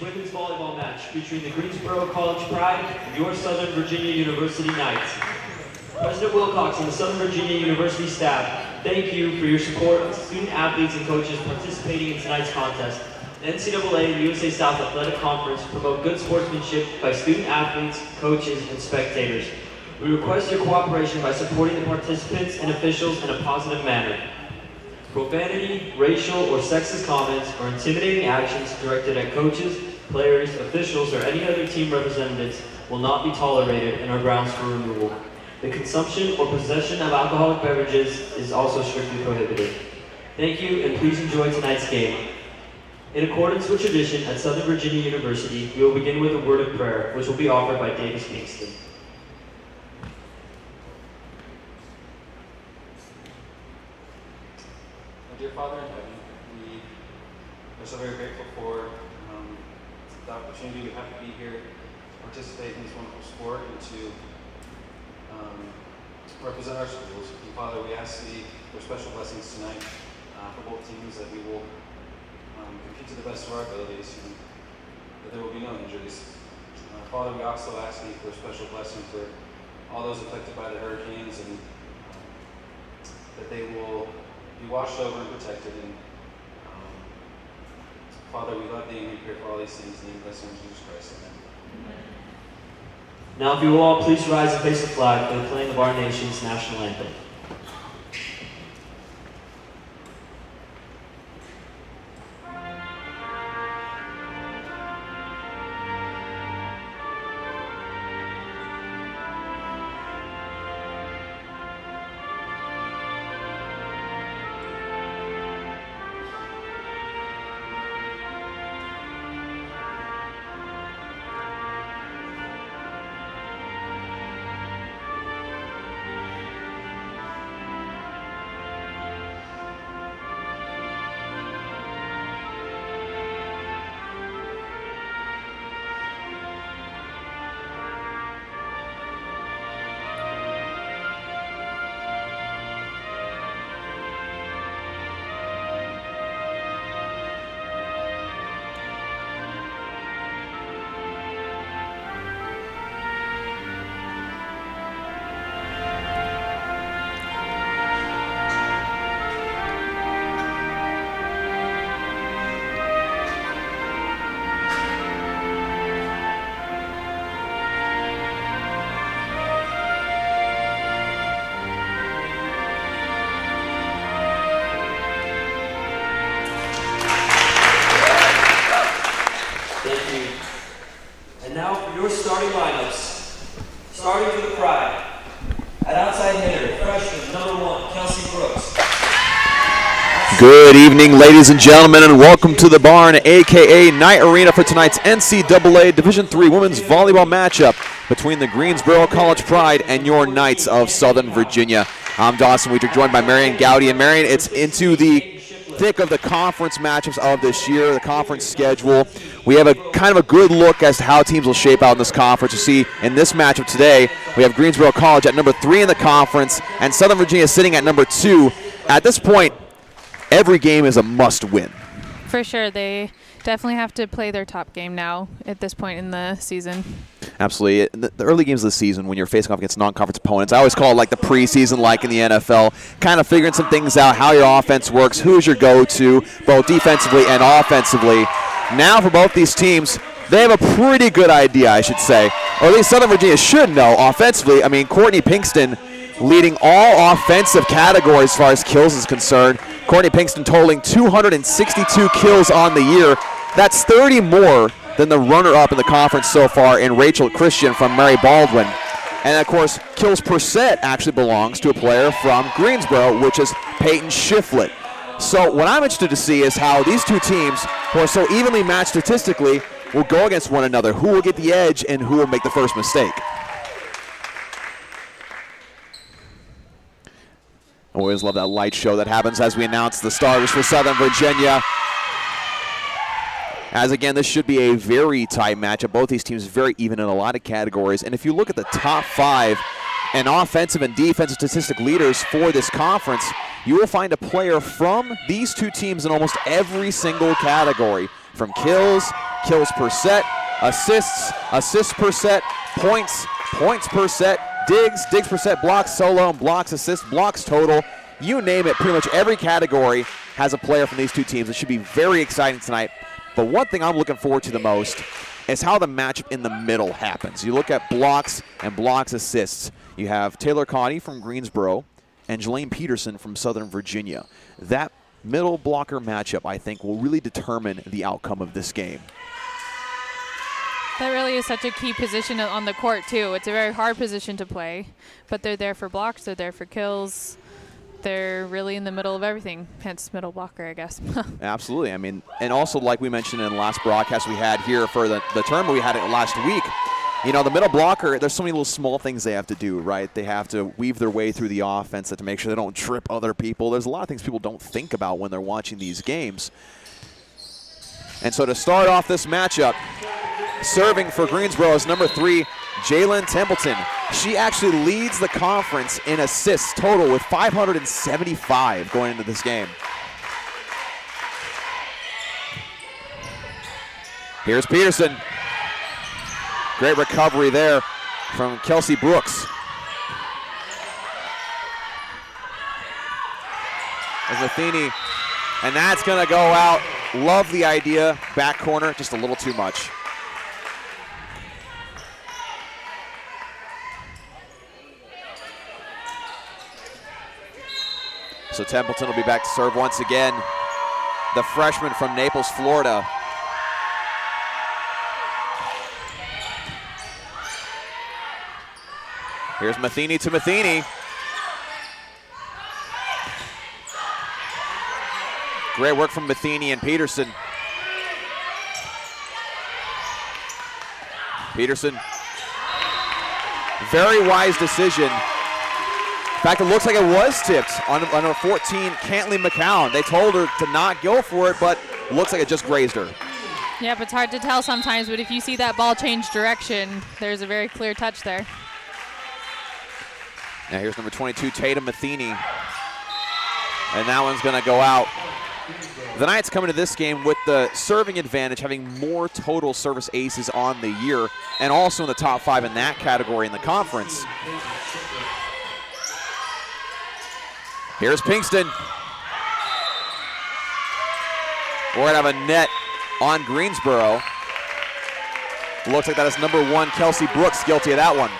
women's volleyball match featuring the Greensboro College Pride and your Southern Virginia University Knights. President Wilcox and the Southern Virginia University staff, thank you for your support of student athletes and coaches participating in tonight's contest. The NCAA and USA South Athletic Conference promote good sportsmanship by student athletes, coaches, and spectators. We request your cooperation by supporting the participants and officials in a positive manner. Profanity, racial, or sexist comments or intimidating actions directed at coaches, players, officials, or any other team representatives will not be tolerated and are grounds for removal. The consumption or possession of alcoholic beverages is also strictly prohibited. Thank you, and please enjoy tonight's game. In accordance with tradition at Southern Virginia University, we will begin with a word of prayer, which will be offered by Davis Kingston. Dear Father in heaven, we are so very grateful for the opportunity we have to be here to participate in this wonderful sport and to represent our schools. And Father, we ask Thee for special blessings tonight for both teams, that we will compete to the best of our abilities and that there will be no injuries. Father, we also ask Thee for a special blessing for all those affected by the hurricanes, and that they will be washed over and protected. And Father, we love Thee and we pray for all these things in the name of Jesus Christ. Amen. Now if you will all please rise and face the flag for the playing of our nation's national anthem. Starting lineups. Starting for the Pride. At outside hitter, freshman number 1, Kelsey Brooks. Good evening, ladies and gentlemen, and welcome to the barn, aka Night Arena, for tonight's NCAA Division III women's volleyball matchup between the Greensboro College Pride and your Knights of Southern Virginia. I'm Dawson Weidrich, joined by Marion Gowdy. And Marion, it's into the thick of the conference matchups of this year, the conference schedule. We have a kind of a good look as to how teams will shape out in this conference. You see, in this matchup today, we have Greensboro College at number 3 in the conference and Southern Virginia sitting at number 2. At this point, every game is a must-win. For sure. They definitely have to play their top game now at this point in the season. Absolutely. The early games of the season, when you're facing off against non-conference opponents, I always call it like the preseason, like in the NFL, kind of figuring some things out, how your offense works, who's your go-to, both defensively and offensively. Now for both these teams, they have a pretty good idea, I should say, or at least Southern Virginia should know offensively. I mean, Courtney Pinkston leading all offensive categories as far as kills is concerned. Courtney Pinkston totaling 262 kills on the year. That's 30 more than the runner-up in the conference so far in Rachel Christian from Mary Baldwin. And, of course, kills per set actually belongs to a player from Greensboro, which is Peyton Shiflett. So what I'm interested to see is how these two teams, who are so evenly matched statistically, will go against one another. Who will get the edge and who will make the first mistake? I always love that light show that happens as we announce the starters for Southern Virginia. As again, this should be a very tight matchup. Both these teams very even in a lot of categories. And if you look at the top 5 and offensive and defensive statistic leaders for this conference, you will find a player from these two teams in almost every single category, from kills kills per set, assists per set, points per set, digs per set, blocks solo, and blocks, assists, blocks total. You name it, pretty much every category has a player from these two teams. It should be very exciting tonight. But one thing I'm looking forward to the most is how the matchup in the middle happens. You look at blocks and blocks assists. You have Taylor Connie from Greensboro and Jelaine Peterson from Southern Virginia. That middle blocker matchup, I think, will really determine the outcome of this game. That really is such a key position on the court, too. It's a very hard position to play, but they're there for blocks, they're there for kills. They're really in the middle of everything, hence middle blocker, I guess. Absolutely. I mean, and also like we mentioned in the last broadcast we had here for the tournament we had it last week, you know, the middle blocker, there's so many little small things they have to do, right? They have to weave their way through the offense to make sure they don't trip other people. There's a lot of things people don't think about when they're watching these games. And so to start off this matchup, serving for Greensboro is number 3, Jalen Templeton. She actually leads the conference in assists total with 575 going into this game. Here's Peterson. Great recovery there from Kelsey Brooks. As Matheny, and that's going to go out. Love the idea. Back corner, just a little too much. So Templeton will be back to serve once again. The freshman from Naples, Florida. Here's Matheny to Matheny. Great work from Matheny and Peterson. Peterson, very wise decision. In fact, it looks like it was tipped on number 14, Cantley McCown. They told her to not go for it, but it looks like it just grazed her. Yep, it's hard to tell sometimes, but if you see that ball change direction, there's a very clear touch there. Now here's number 22, Tatum Matheny. And that one's going to go out. The Knights coming to this game with the serving advantage, having more total service aces on the year, and also in the top 5 in that category in the conference. Here's Pinkston. We're going to have a net on Greensboro. Looks like that is number 1, Kelsey Brooks, guilty of that one.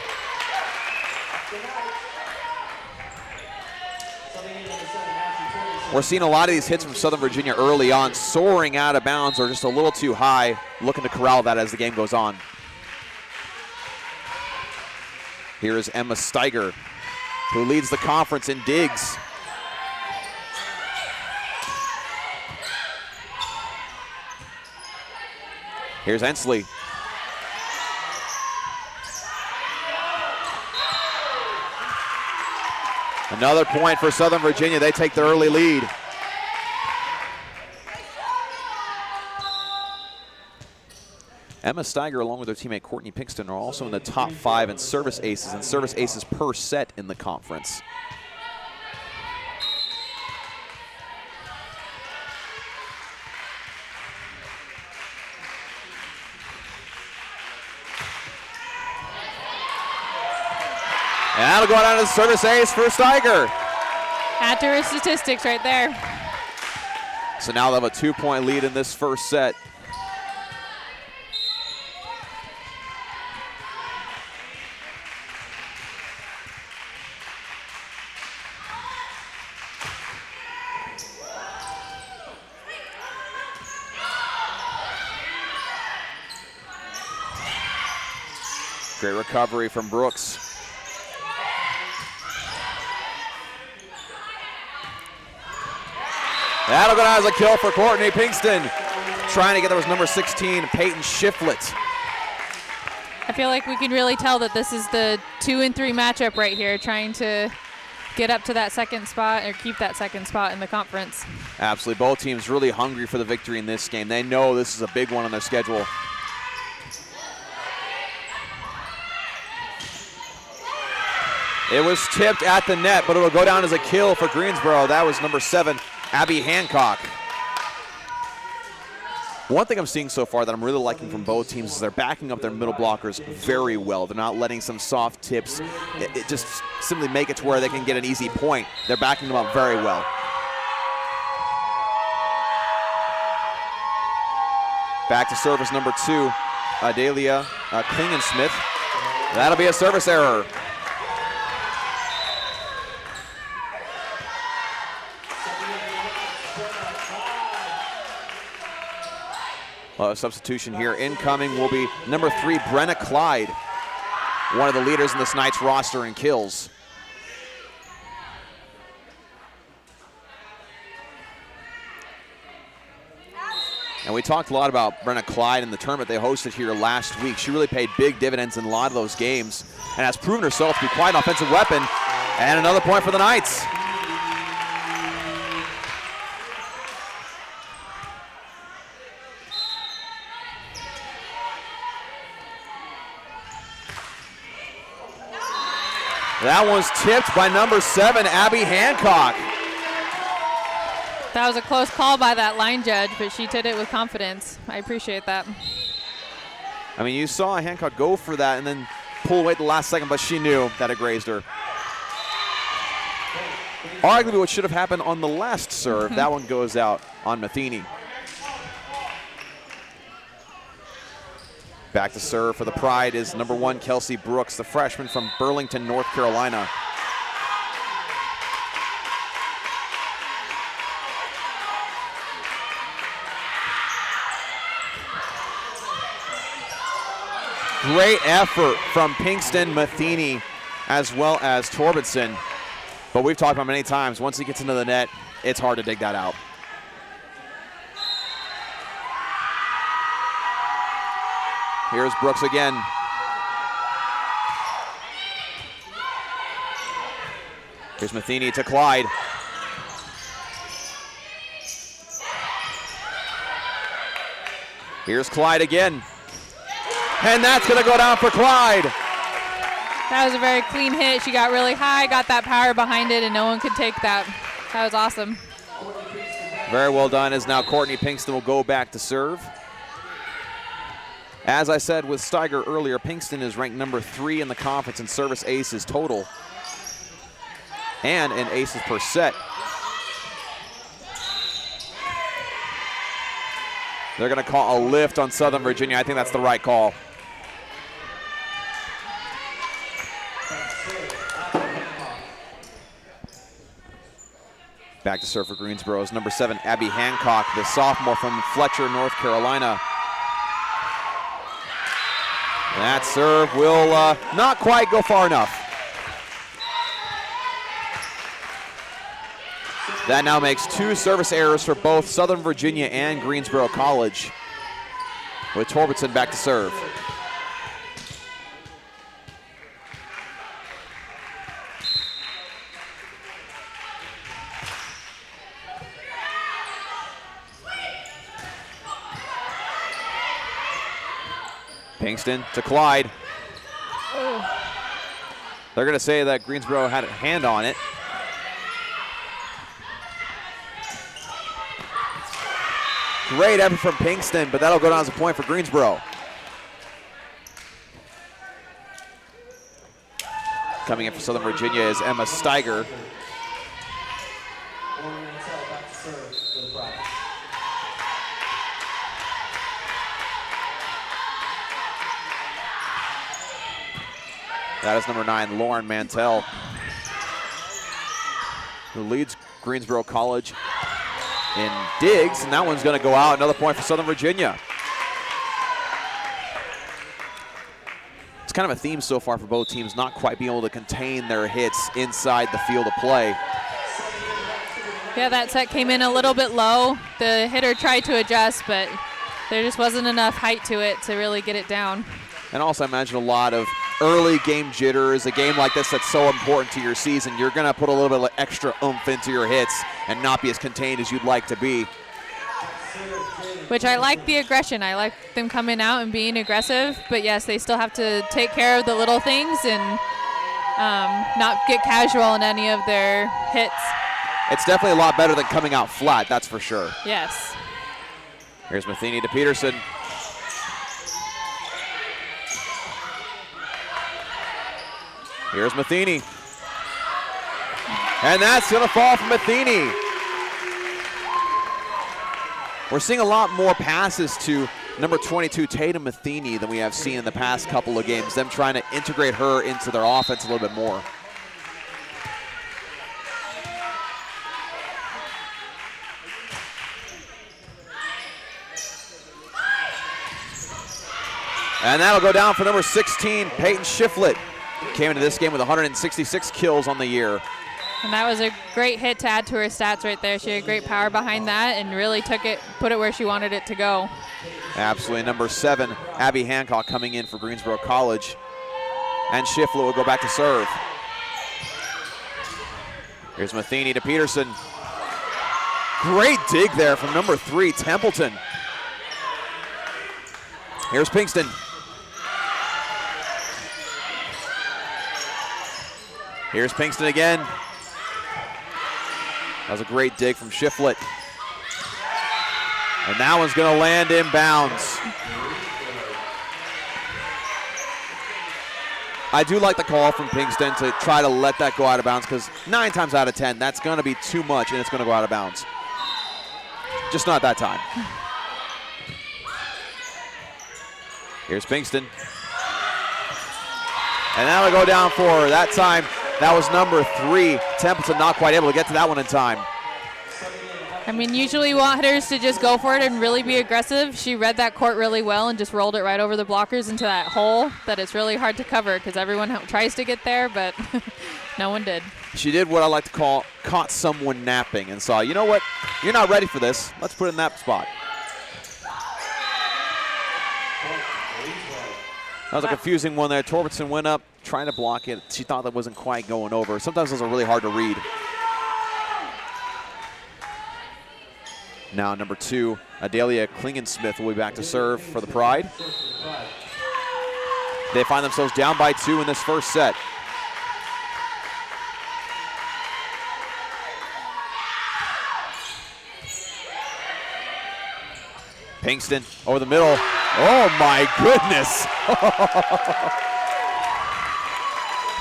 We're seeing a lot of these hits from Southern Virginia early on, soaring out of bounds or just a little too high, looking to corral that as the game goes on. Here is Emma Steiger, who leads the conference in digs. Here's Ensley. Another point for Southern Virginia. They take their early lead. Emma Steiger, along with her teammate Courtney Pinkston, are also in the top 5 in service aces and service aces per set in the conference. And that'll go down to the service ace for Steiger. Accurate statistics right there. So now they'll have a 2-point lead in this first set. Great recovery from Brooks. That'll go down as a kill for Courtney Pinkston. Trying to get there was number 16, Peyton Shiflett. I feel like we can really tell that this is the 2 and 3 matchup right here, trying to get up to that second spot or keep that second spot in the conference. Absolutely. Both teams really hungry for the victory in this game. They know this is a big one on their schedule. It was tipped at the net, but it'll go down as a kill for Greensboro. That was number 7, Abby Hancock. One thing I'm seeing so far that I'm really liking from both teams is they're backing up their middle blockers very well. They're not letting some soft tips it just simply make it to where they can get an easy point. They're backing them up very well. Back to service number 2, Adalia Klingensmith. That'll be a service error. Substitution here. Incoming will be number 3, Brenna Clyde, one of the leaders in this night's roster in kills. And we talked a lot about Brenna Clyde in the tournament they hosted here last week. She really paid big dividends in a lot of those games and has proven herself to be quite an offensive weapon. And another point for the Knights. That one's tipped by number 7, Abby Hancock. That was a close call by that line judge, but she did it with confidence. I appreciate that. I mean, you saw Hancock go for that and then pull away at the last second, but she knew that it grazed her. Arguably what should have happened on the last serve. That one goes out on Matheny. Back to serve for the Pride is number 1, Kelsey Brooks, the freshman from Burlington, North Carolina. Great effort from Pinkston, Matheny, as well as Torbenson. But we've talked about many times, once he gets into the net, it's hard to dig that out. Here's Brooks again. Here's Matheny to Clyde. Here's Clyde again. And that's going to go down for Clyde. That was a very clean hit. She got really high, got that power behind it, and no one could take that. That was awesome. Very well done, as now Courtney Pinkston will go back to serve. As I said with Steiger earlier, Pinkston is ranked number 3 in the conference in service aces total and in aces per set. They're going to call a lift on Southern Virginia. I think that's the right call. Back to serve for Greensboro is number 7, Abby Hancock, the sophomore from Fletcher, North Carolina. That serve will not quite go far enough. That now makes 2 service errors for both Southern Virginia and Greensboro College, with Torbenson back to serve. Pinkston to Clyde. Oh. They're going to say that Greensboro had a hand on it. Great effort from Pinkston, but that'll go down as a point for Greensboro. Coming in for Southern Virginia is Emma Steiger. That is number 9, Lauren Mantell, who leads Greensboro College in digs, and that one's going to go out. Another point for Southern Virginia. It's kind of a theme so far for both teams, not quite being able to contain their hits inside the field of play. Yeah, that set came in a little bit low. The hitter tried to adjust, but there just wasn't enough height to it to really get it down. And also, I imagine a lot of early game jitters. A game like this that's so important to your season, you're going to put a little bit of extra oomph into your hits and not be as contained as you'd like to be. Which I like the aggression. I like them coming out and being aggressive, but yes, they still have to take care of the little things and not get casual in any of their hits. It's definitely a lot better than coming out flat, that's for sure. Yes. Here's Matheny to Peterson. Here's Matheny. And that's going to fall from Matheny. We're seeing a lot more passes to number 22, Tatum Matheny, than we have seen in the past couple of games, them trying to integrate her into their offense a little bit more. And that'll go down for number 16, Peyton Shiflett. Came into this game with 166 kills on the year. And that was a great hit to add to her stats right there. She had great power behind that and really put it where she wanted it to go. Absolutely. Number 7, Abby Hancock coming in for Greensboro College. And Shiflett will go back to serve. Here's Matheny to Peterson. Great dig there from number 3, Templeton. Here's Pinkston. Here's Pinkston again. That was a great dig from Shiflett. And that one's going to land in bounds. I do like the call from Pinkston to try to let that go out of bounds, because 9 times out of 10, that's going to be too much and it's going to go out of bounds. Just not that time. Here's Pinkston. And that'll go down for her. That time, that was number 3. Templeton not quite able to get to that one in time. I mean, usually you want hitters to just go for it and really be aggressive. She read that court really well and just rolled it right over the blockers into that hole that it's really hard to cover, because everyone tries to get there, but no one did. She did what I like to call caught someone napping and saw, you know what, you're not ready for this. Let's put it in that spot. That was a confusing one there. Torbertson went up trying to block it. She thought that wasn't quite going over. Sometimes those are really hard to read. Now number 2, Adalia Klingensmith will be back to serve for the Pride. They find themselves down by 2 in this first set. Pinkston over the middle. Oh my goodness.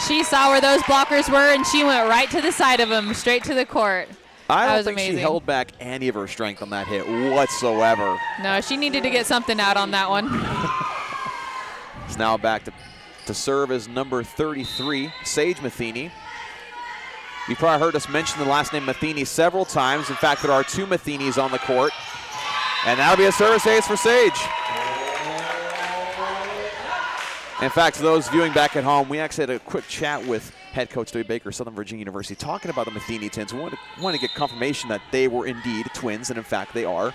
She saw where those blockers were and she went right to the side of them, straight to the court. I don't was think amazing. she held back any of her strength on that hit whatsoever. No, she needed to get something out on that one. It's now back to serve as number 33, Sage Matheny. You've probably heard us mention the last name Matheny several times. In fact, there are 2 Mathenys on the court. And that'll be a service ace for Sage. In fact, to those viewing back at home, we actually had a quick chat with head coach Dave Baker, Southern Virginia University, talking about the Matheny twins. We wanted to get confirmation that they were indeed twins, and in fact they are.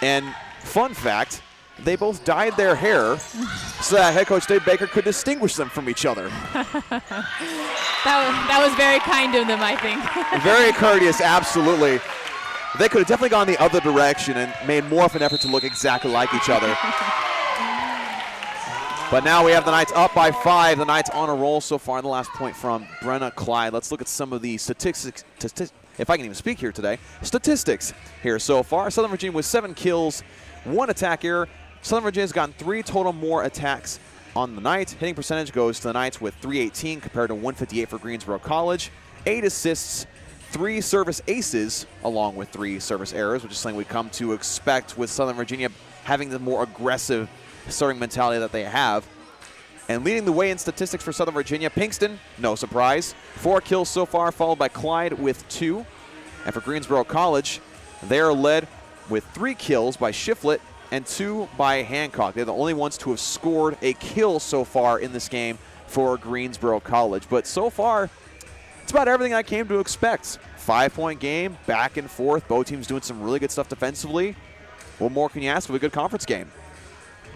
And fun fact, they both dyed their hair so that head coach Dave Baker could distinguish them from each other. That was very kind of them, I think. Very courteous, absolutely. They could have definitely gone the other direction and made more of an effort to look exactly like each other. But now we have the Knights up by 5. The Knights on a roll so far. And the last point from Brenna Clyde. Let's look at some of the statistics, if I can even speak here today. Statistics here so far. Southern Virginia with 7 kills, 1 attack error. Southern Virginia's gotten 3 total more attacks on the night. Hitting percentage goes to the Knights with 318 compared to 158 for Greensboro College. 8 assists, 3 service aces, along with 3 service errors, which is something we come to expect with Southern Virginia having the more aggressive serving mentality that they have. And leading the way in statistics for Southern Virginia, Pinkston, no surprise, 4 kills so far, followed by Clyde with 2. And for Greensboro College, they are led with 3 kills by Shiflett and 2 by Hancock. They're the only ones to have scored a kill so far in this game for Greensboro College. But so far, it's about everything I came to expect. 5-point game, back and forth. Both teams doing some really good stuff defensively. What more can you ask for a good conference game?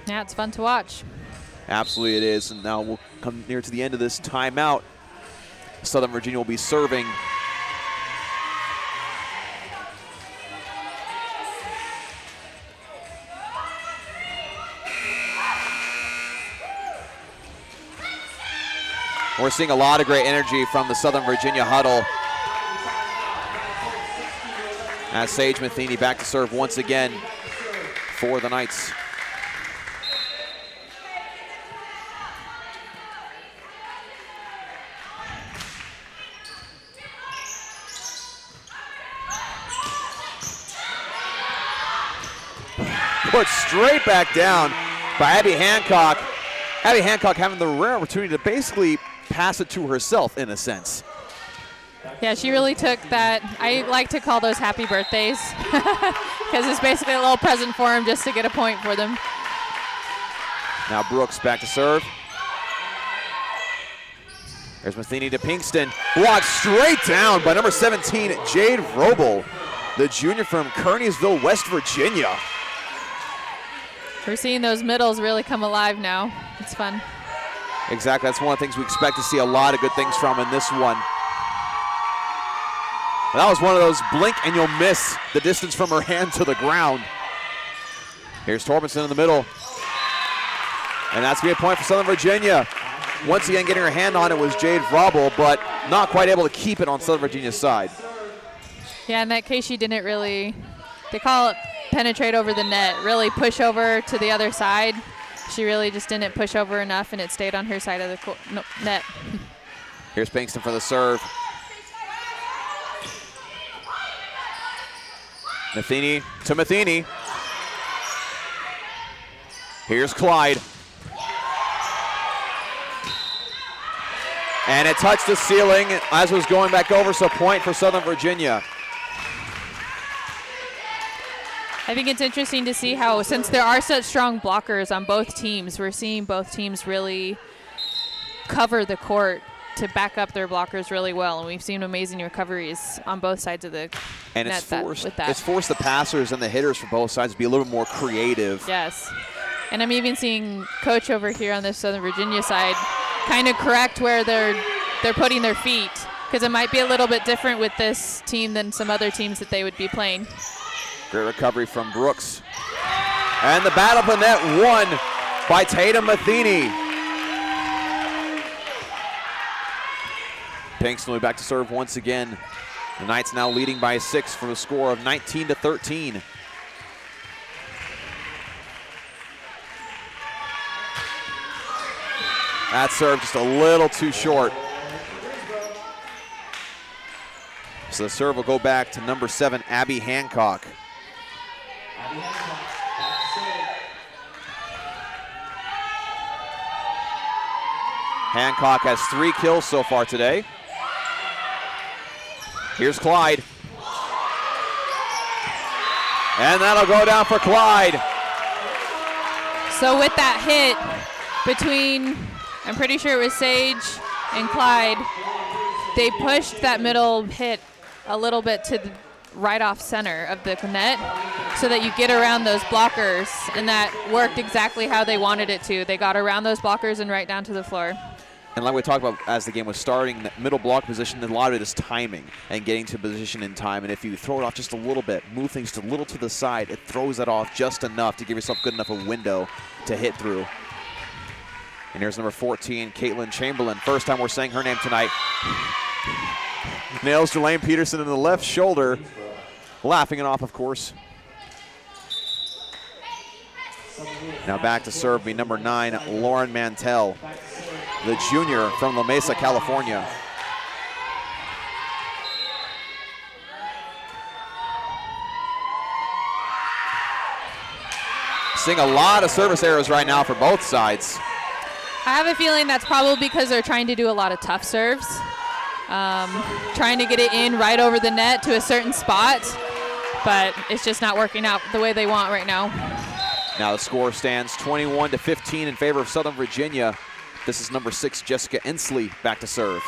Yeah, it's fun to watch. Absolutely it is. And now we'll come near to the end of this timeout. Southern Virginia will be serving. We're seeing a lot of great energy from the Southern Virginia huddle. As Sage Matheny back to serve once again for the Knights. Put straight back down by Abby Hancock. Abby Hancock having the rare opportunity to basically pass it to herself in a sense. Yeah, she really took that. I like to call those happy birthdays because it's basically a little present for them just to get a point for them. Now Brooks back to serve. There's Matheny to Pinkston. Blocked straight down by number 17, Jade Vrobel, the junior from Kearneysville, West Virginia. We're seeing those middles really come alive now. It's fun. Exactly, that's one of the things we expect to see a lot of good things from in this one. That was one of those blink and you'll miss the distance from her hand to the ground. Here's Torbenson in the middle. And that's going to be a point for Southern Virginia. Once again, getting her hand on it was Jade Vrobel, but not quite able to keep it on Southern Virginia's side. Yeah, in that case, she didn't really, they call it penetrate over the net, really push over to the other side. She really just didn't push over enough, and it stayed on her side of the net. Here's Bankston for the serve. Matheny to Matheny. Here's Clyde. And it touched the ceiling as it was going back over, so point for Southern Virginia. I think it's interesting to see how, since there are such strong blockers on both teams, we're seeing both teams really cover the court to back up their blockers really well, and we've seen amazing recoveries on both sides of the and net it's forced the passers and the hitters from both sides to be a little bit more creative. Yes, and I'm even seeing Coach over here on the Southern Virginia side kind of correct where they're putting their feet, because it might be a little bit different with this team than some other teams that they would be playing. Great recovery from Brooks. And the battle of the net won by Tatum Matheny. Pinkston will be back to serve once again. The Knights now leading by 6 from a score of 19-13. That serve just a little too short. So the serve will go back to number 7, Abby Hancock. Hancock has 3 kills so far today. Here's Clyde. And that'll go down for Clyde. So with that hit between, I'm pretty sure it was Sage and Clyde, they pushed that middle hit a little bit to the right off center of the net so that you get around those blockers, and that worked exactly how they wanted it to. They got around those blockers and right down to the floor. And like we talked about as the game was starting, the middle block position, a lot of it is timing and getting to position in time. And if you throw it off just a little bit, move things just a little to the side, it throws it off just enough to give yourself good enough a window to hit through. And here's number 14, Caitlin Chamberlain. First time we're saying her name tonight. Nails Delane Peterson in the left shoulder. Laughing it off, of course. Now back to serve be number 9, Lauren Mantell, the junior from La Mesa, California. Seeing a lot of service errors right now for both sides. I have a feeling that's probably because they're trying to do a lot of tough serves. Trying to get it in right over the net to a certain spot, but it's just not working out the way they want right now. Now the score stands 21-15 in favor of Southern Virginia. This is number 6, Jessica Ensley, back to serve.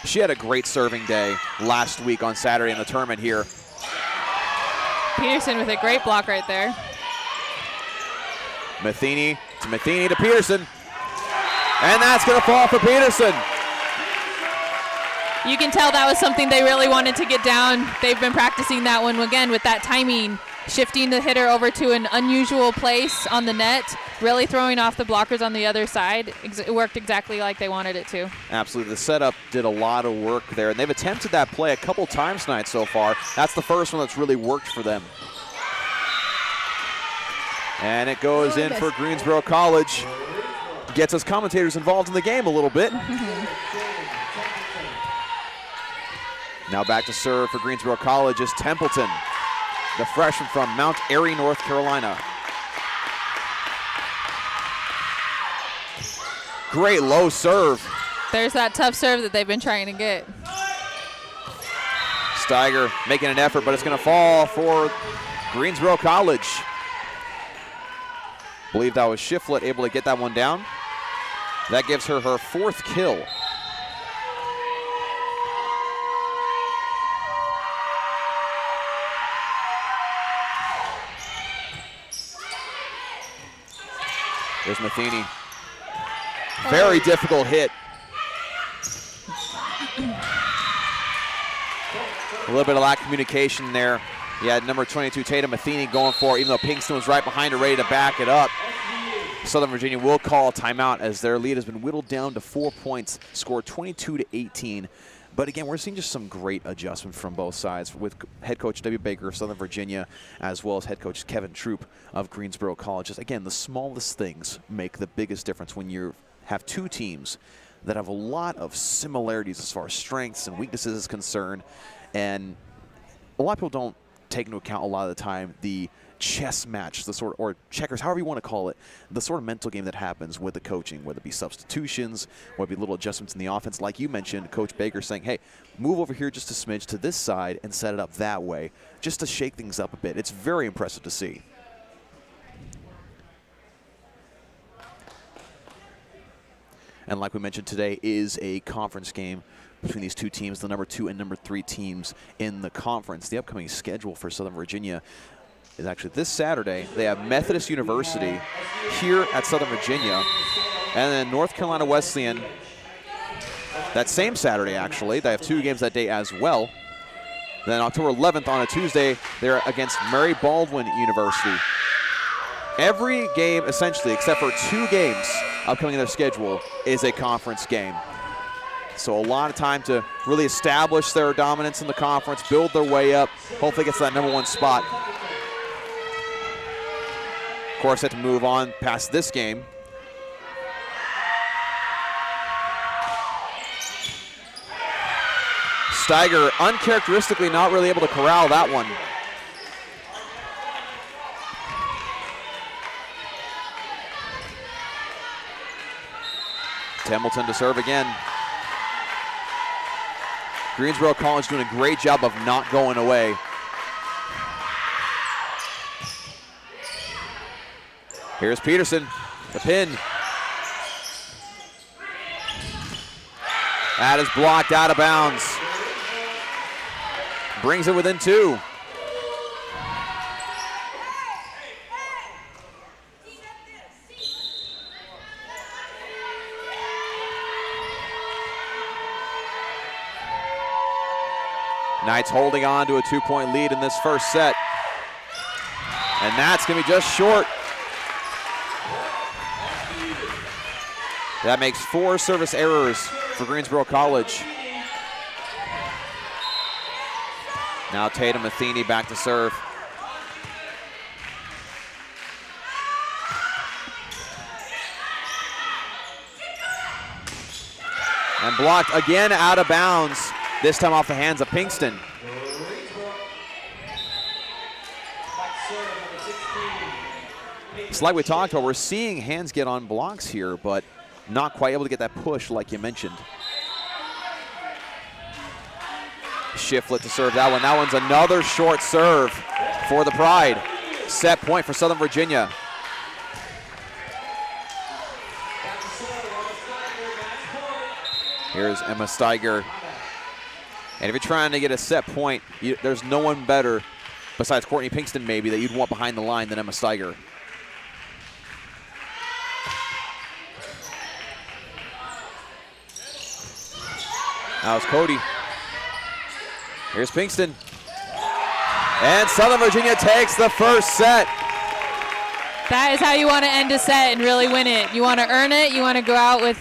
She had a great serving day last week on Saturday in the tournament here. Peterson with a great block right there. Matheny to Peterson. And that's going to fall for Peterson. You can tell that was something they really wanted to get down. They've been practicing that one again with that timing, shifting the hitter over to an unusual place on the net, really throwing off the blockers on the other side. It worked exactly like they wanted it to. Absolutely. The setup did a lot of work there, and they've attempted that play a couple times tonight so far. That's the first one that's really worked for them. And it goes in for Greensboro College. Gets us commentators involved in the game a little bit. Now back to serve for Greensboro College is Templeton, the freshman from Mount Airy, North Carolina. Great low serve. There's that tough serve that they've been trying to get. Steiger making an effort, but it's going to fall for Greensboro College. Believe that was Shiflett able to get that one down. That gives her her 4th kill. There's Matheny. Very difficult hit. A little bit of lack of communication there. You had number 22, Tatum Matheny, going for it, even though Pinkston was right behind her, ready to back it up. Southern Virginia will call a timeout as their lead has been whittled down to 4 points, scored 22-18. But again, we're seeing just some great adjustment from both sides with head coach W. Baker of Southern Virginia, as well as head coach Kevin Troop of Greensboro College. Just, again, the smallest things make the biggest difference when you have two teams that have a lot of similarities as far as strengths and weaknesses is concerned. And a lot of people don't take into account a lot of the time the chess match, the sort, or checkers, however you want to call it, the sort of mental game that happens with the coaching, whether it be substitutions, whether it be little adjustments in the offense. Like you mentioned, Coach Baker saying, hey, move over here just a smidge to this side and set it up that way, just to shake things up a bit. It's very impressive to see. And like we mentioned, today is a conference game between these two teams, the number 2 and number 3 teams in the conference. The upcoming schedule for Southern Virginia is actually this Saturday. They have Methodist University here at Southern Virginia, and then North Carolina Wesleyan that same Saturday, actually. They have 2 games that day as well. Then October 11th on a Tuesday, they're against Mary Baldwin University. Every game, essentially, except for 2 games upcoming in their schedule, is a conference game. So a lot of time to really establish their dominance in the conference, build their way up, hopefully get to that number 1 spot. Of course, have to move on past this game. Steiger uncharacteristically not really able to corral that one. Templeton to serve again. Greensboro College doing a great job of not going away. Here's Peterson, the pin. That is blocked out of bounds. Brings it within 2. Knights holding on to a 2-point lead in this first set. And that's going to be just short. That makes 4 service errors for Greensboro College. Now Tatum Matheny back to serve. And blocked again out of bounds. This time off the hands of Pinkston. It's like we talked about, we're seeing hands get on blocks here, but not quite able to get that push like you mentioned. Shiflett to serve that one. That one's another short serve for the Pride. Set point for Southern Virginia. Here's Emma Steiger. And if you're trying to get a set point, there's no one better, besides Courtney Pinkston maybe, that you'd want behind the line than Emma Steiger. That was Cody. Here's Pinkston. And Southern Virginia takes the first set. That is how you want to end a set and really win it. You want to earn it. You want to go out with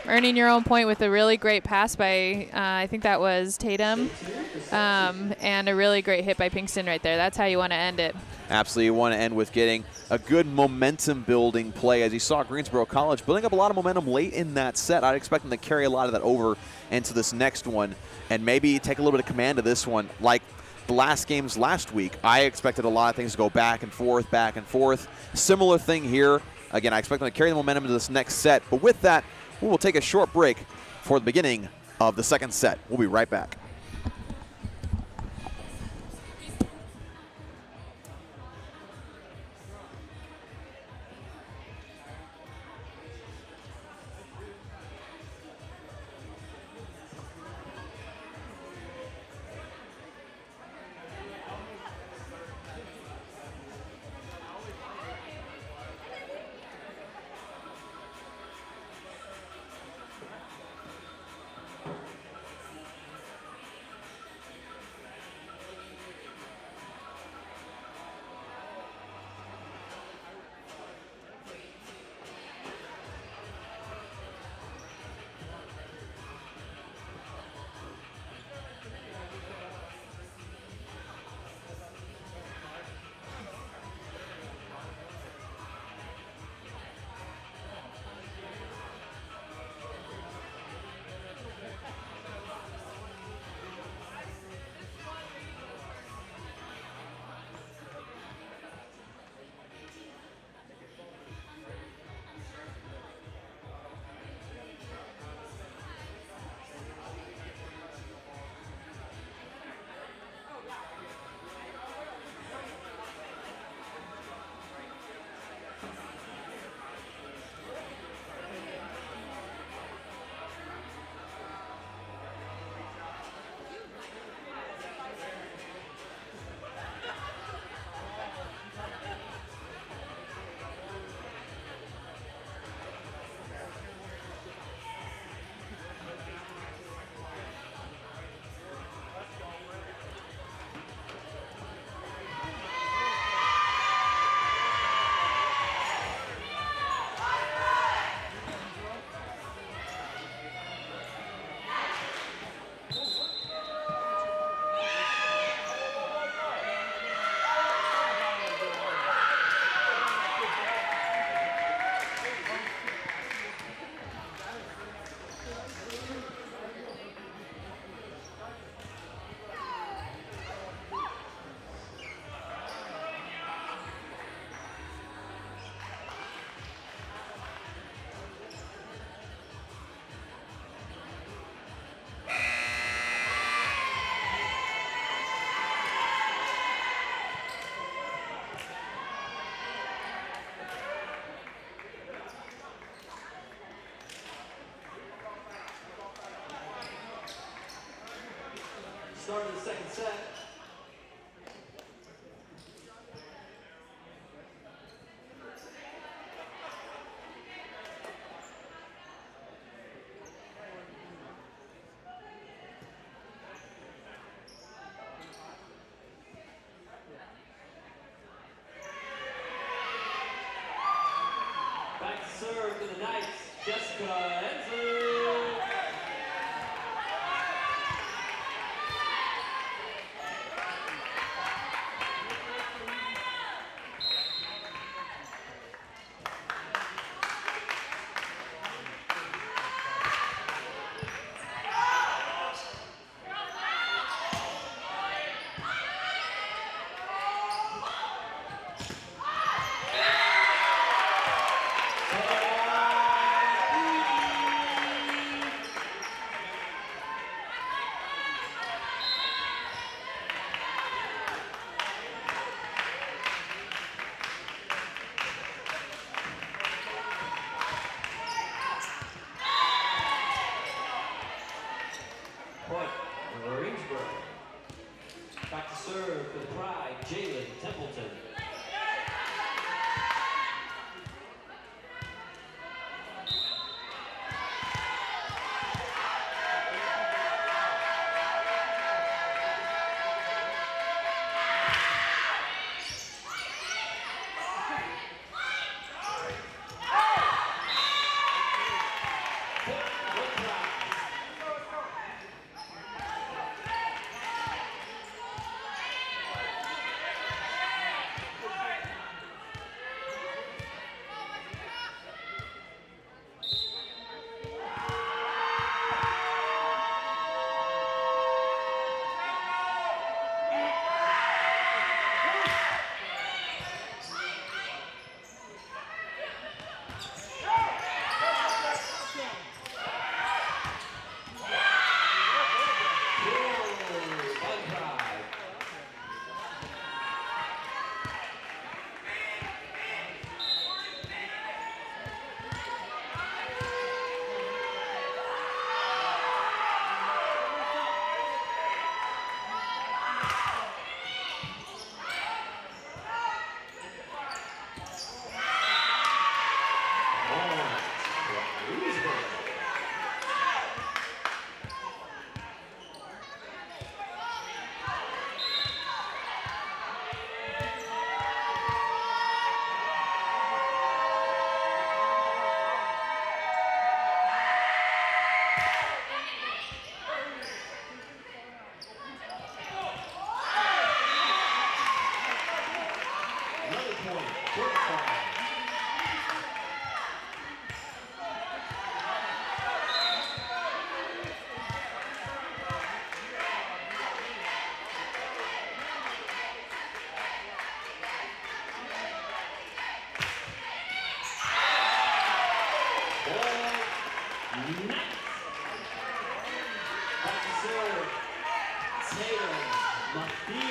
earning your own point with a really great pass by, I think that was Tatum, and a really great hit by Pinkston right there. That's how you want to end it. Absolutely, you want to end with getting a good momentum-building play. As you saw Greensboro College building up a lot of momentum late in that set. I'd expect them to carry a lot of that over into this next one and maybe take a little bit of command of this one. Like the last games last week, I expected a lot of things to go back and forth, back and forth. Similar thing here. Again, I expect them to carry the momentum into this next set. But with that, we will take a short break for the beginning of the second set. We'll be right back. Start of the second set. Back to serve for the Knights, Jessica Enzer. Point for Greensboro. Back to serve for the Pride, Jalen Templeton. Point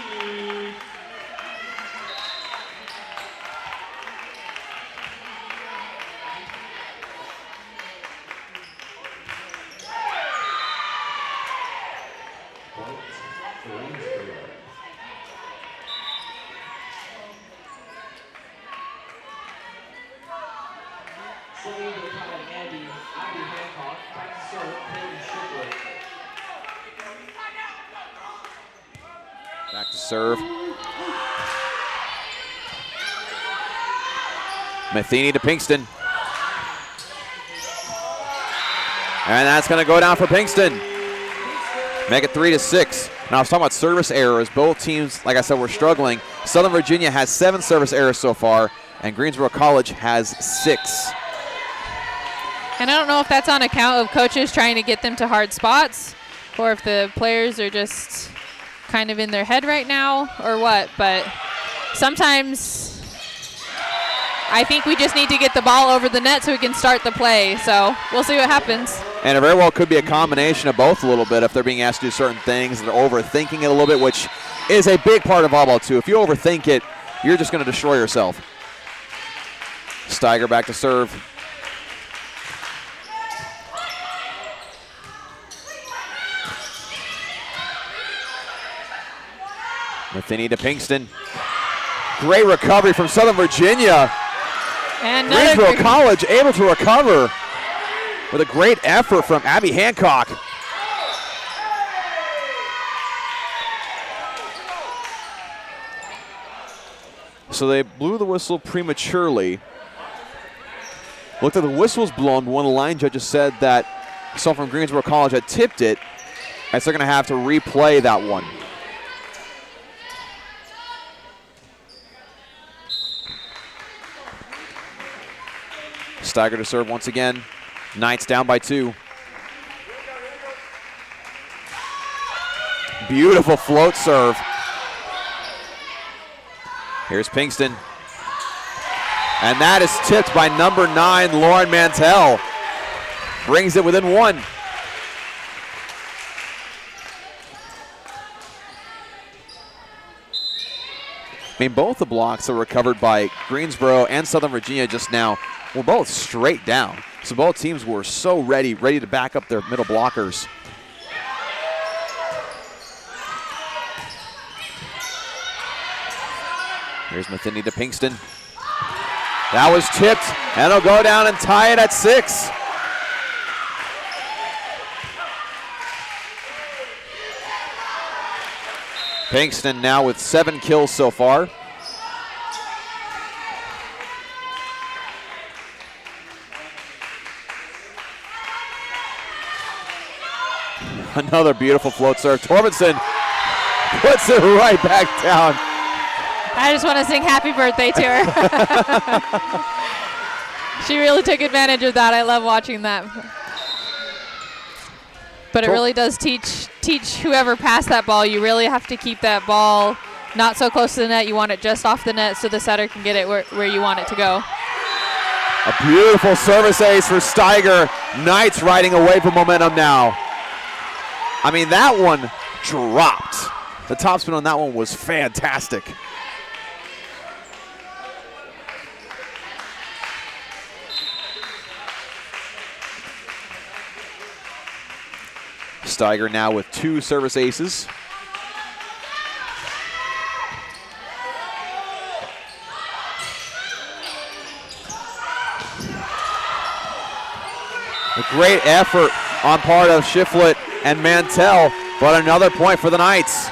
Matheny. Point Greensboro. Serving the Pride Abby Hancock. Back to serve, Peyton Shipley. Back to serve. Matheny to Pinkston. And that's going to go down for Pinkston. Make it 3-6. Now I was talking about service errors. Both teams, like I said, were struggling. Southern Virginia has 7 service errors so far, and Greensboro College has 6. And I don't know if that's on account of coaches trying to get them to hard spots, or if the players are just kind of in their head right now, or what. But sometimes I think we just need to get the ball over the net so we can start the play. So we'll see what happens. And it very well could be a combination of both a little bit if they're being asked to do certain things. They're overthinking it a little bit, which is a big part of volleyball too. If you overthink it, you're just going to destroy yourself. Steiger back to serve. Matheny to Pinkston. Great recovery from Southern Virginia. And Greensboro College able to recover with a great effort from Abby Hancock. So they blew the whistle prematurely. Looked like the whistle was blown. One of the line judges said that someone from Greensboro College had tipped it, and so they're going to have to replay that one. Steiger to serve once again. Knights down by 2. Beautiful float serve. Here's Pinkston. And that is tipped by number 9, Lauren Mantell. Brings it within 1. I mean, both the blocks that were recovered by Greensboro and Southern Virginia just now were both straight down. So both teams were so ready to back up their middle blockers. Here's Matheny to Pinkston. That was tipped, and it'll go down and tie it at 6. Pinkston now with 7 kills so far. Another beautiful float serve. Torbenson puts it right back down. I just want to sing happy birthday to her. She really took advantage of that. I love watching that. But it really does teach whoever passed that ball, you really have to keep that ball not so close to the net. You want it just off the net so the setter can get it where you want it to go. A beautiful service ace for Steiger. Knights riding away from momentum now. I mean, that one dropped. The topspin on that one was fantastic. Steiger now with 2 service aces. A great effort on part of Shiflett and Mantell, but another point for the Knights.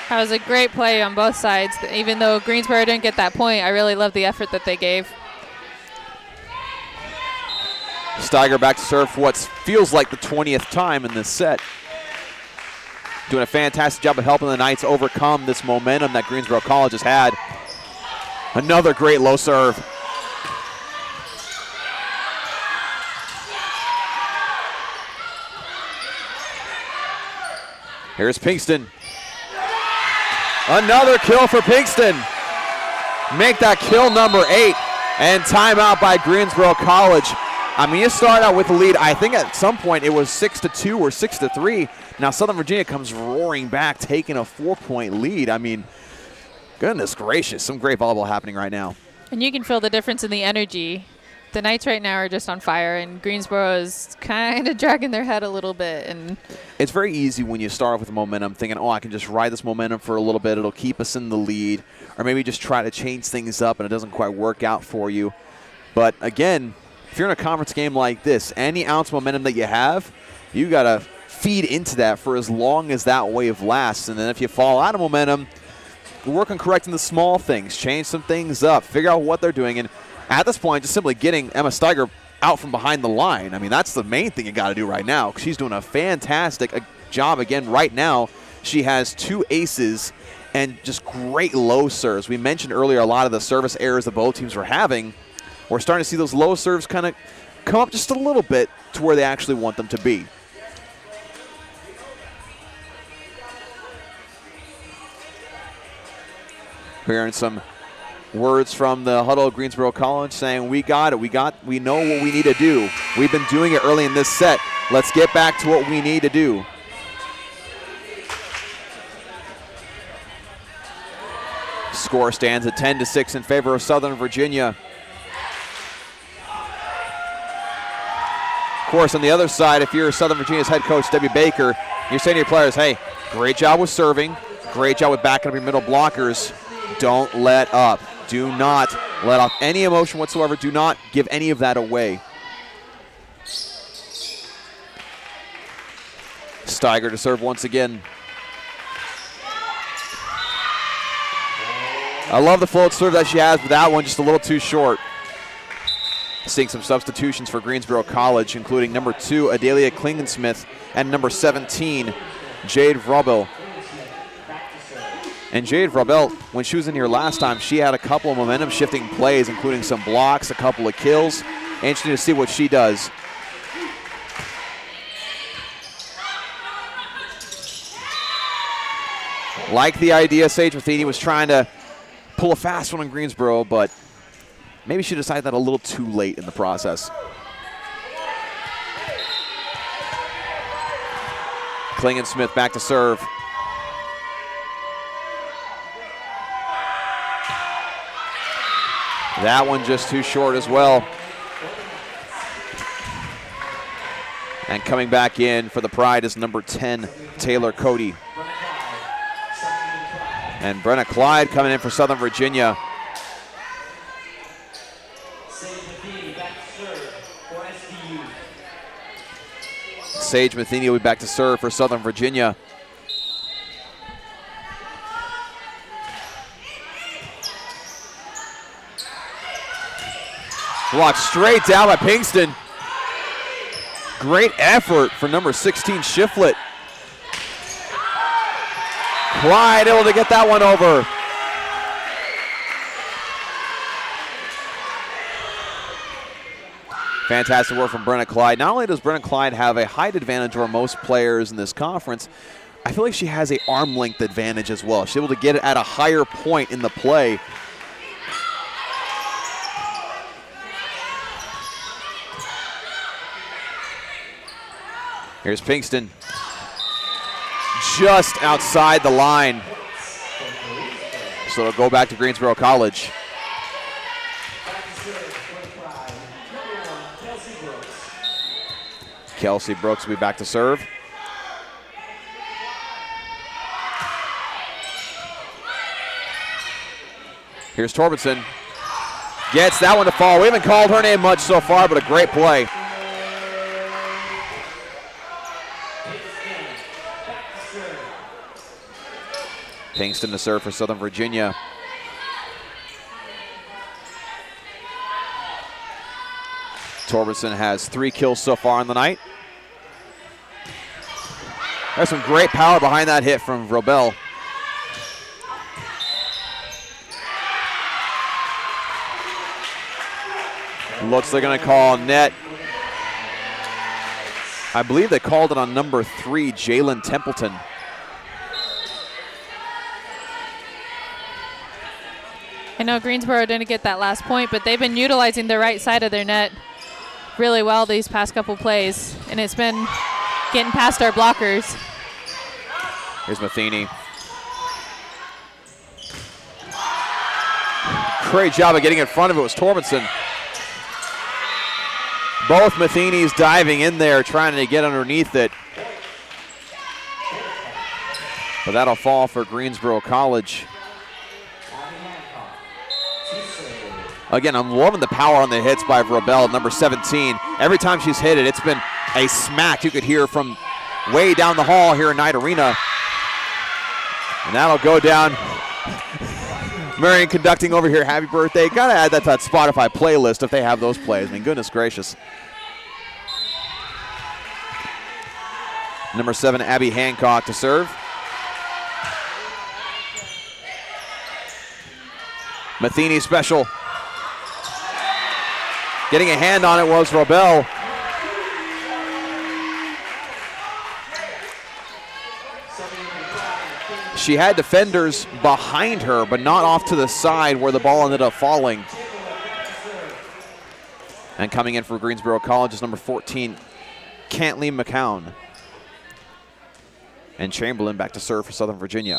That was a great play on both sides. Even though Greensboro didn't get that point, I really love the effort that they gave. Steiger back to serve for what feels like the 20th time in this set. Doing a fantastic job of helping the Knights overcome this momentum that Greensboro College has had. Another great low serve. Here's Pinkston. Another kill for Pinkston. Make that kill number 8. And timeout by Greensboro College. I mean, you start out with the lead. I think at some point it was 6-2 or 6-3. Now Southern Virginia comes roaring back, taking a 4-point lead. I mean, goodness gracious, some great volleyball happening right now. And you can feel the difference in the energy. The Knights right now are just on fire, and Greensboro is kind of dragging their head a little bit. And it's very easy when you start off with momentum, thinking, oh, I can just ride this momentum for a little bit. It'll keep us in the lead. Or maybe just try to change things up, and it doesn't quite work out for you. But, again, if you're in a conference game like this, any ounce of momentum that you have, you got to feed into that for as long as that wave lasts. And then if you fall out of momentum, work on correcting the small things, change some things up, figure out what they're doing. And at this point, just simply getting Emma Steiger out from behind the line. I mean, that's the main thing you got to do right now. She's doing a fantastic job again right now. She has 2 aces and just great low serves. We mentioned earlier a lot of the service errors that both teams were having. We're starting to see those low serves kind of come up just a little bit to where they actually want them to be. Hearing some words from the huddle at Greensboro College saying, we got it, we know what we need to do. We've been doing it early in this set. Let's get back to what we need to do. Score stands at 10-6 in favor of Southern Virginia. Of course, on the other side, if you're Southern Virginia's head coach, Debbie Baker, you're saying to your players, hey, great job with serving, great job with backing up your middle blockers. Don't let up. Do not let off any emotion whatsoever. Do not give any of that away. Steiger to serve once again. I love the float serve that she has, but that one just a little too short. Seeing some substitutions for Greensboro College, including number 2, Adelia Klingensmith, and number 17, Jade Vrobel. And Jade Vrobel, when she was in here last time, she had a couple of momentum-shifting plays, including some blocks, a couple of kills. Interesting to see what she does. Like the idea, Sage Matheny was trying to pull a fast one in Greensboro, but maybe she decided that a little too late in the process. Klingensmith back to serve. That one just too short as well. And coming back in for the Pride is number 10, Taylor Cody. And Brenna Clyde coming in for Southern Virginia. Sage Matheny will be back to serve for Southern Virginia. Blocked straight down by Pinkston. Great effort for number 16, Shiflett. Clyde able to get that one over. Fantastic work from Brenna Clyde. Not only does Brenna Clyde have a height advantage over most players in this conference, I feel like she has an arm length advantage as well. She's able to get it at a higher point in the play. Here's Pinkston. Just outside the line. So it'll go back to Greensboro College. Kelsey Brooks will be back to serve. Here's Torbenson. Gets that one to fall. We haven't called her name much so far, but a great play. Pinkston to serve for Southern Virginia. Torbenson has 3 kills so far on the night. There's some great power behind that hit from Vrobel. Looks they're going to call net. I believe they called it on number 3, Jalen Templeton. I know Greensboro didn't get that last point, but they've been utilizing the right side of their net really well these past couple plays, and it's been getting past our blockers. Here's Matheny. Great job of getting in front of it was Torbenson. Both Matheny's diving in there, trying to get underneath it. But that'll fall for Greensboro College. Again, I'm loving the power on the hits by Vrabel, number 17. Every time she's hit it, it's been a smack you could hear from way down the hall here in Knight Arena. And that'll go down. Marion conducting over here, happy birthday. Gotta add that to that Spotify playlist if they have those plays. I mean, goodness gracious. Number 7, Abby Hancock to serve. Matheny special. Getting a hand on it was Vrabel. She had defenders behind her, but not off to the side where the ball ended up falling. And coming in for Greensboro College is number 14, Cantley McCown. And Chamberlain back to serve for Southern Virginia.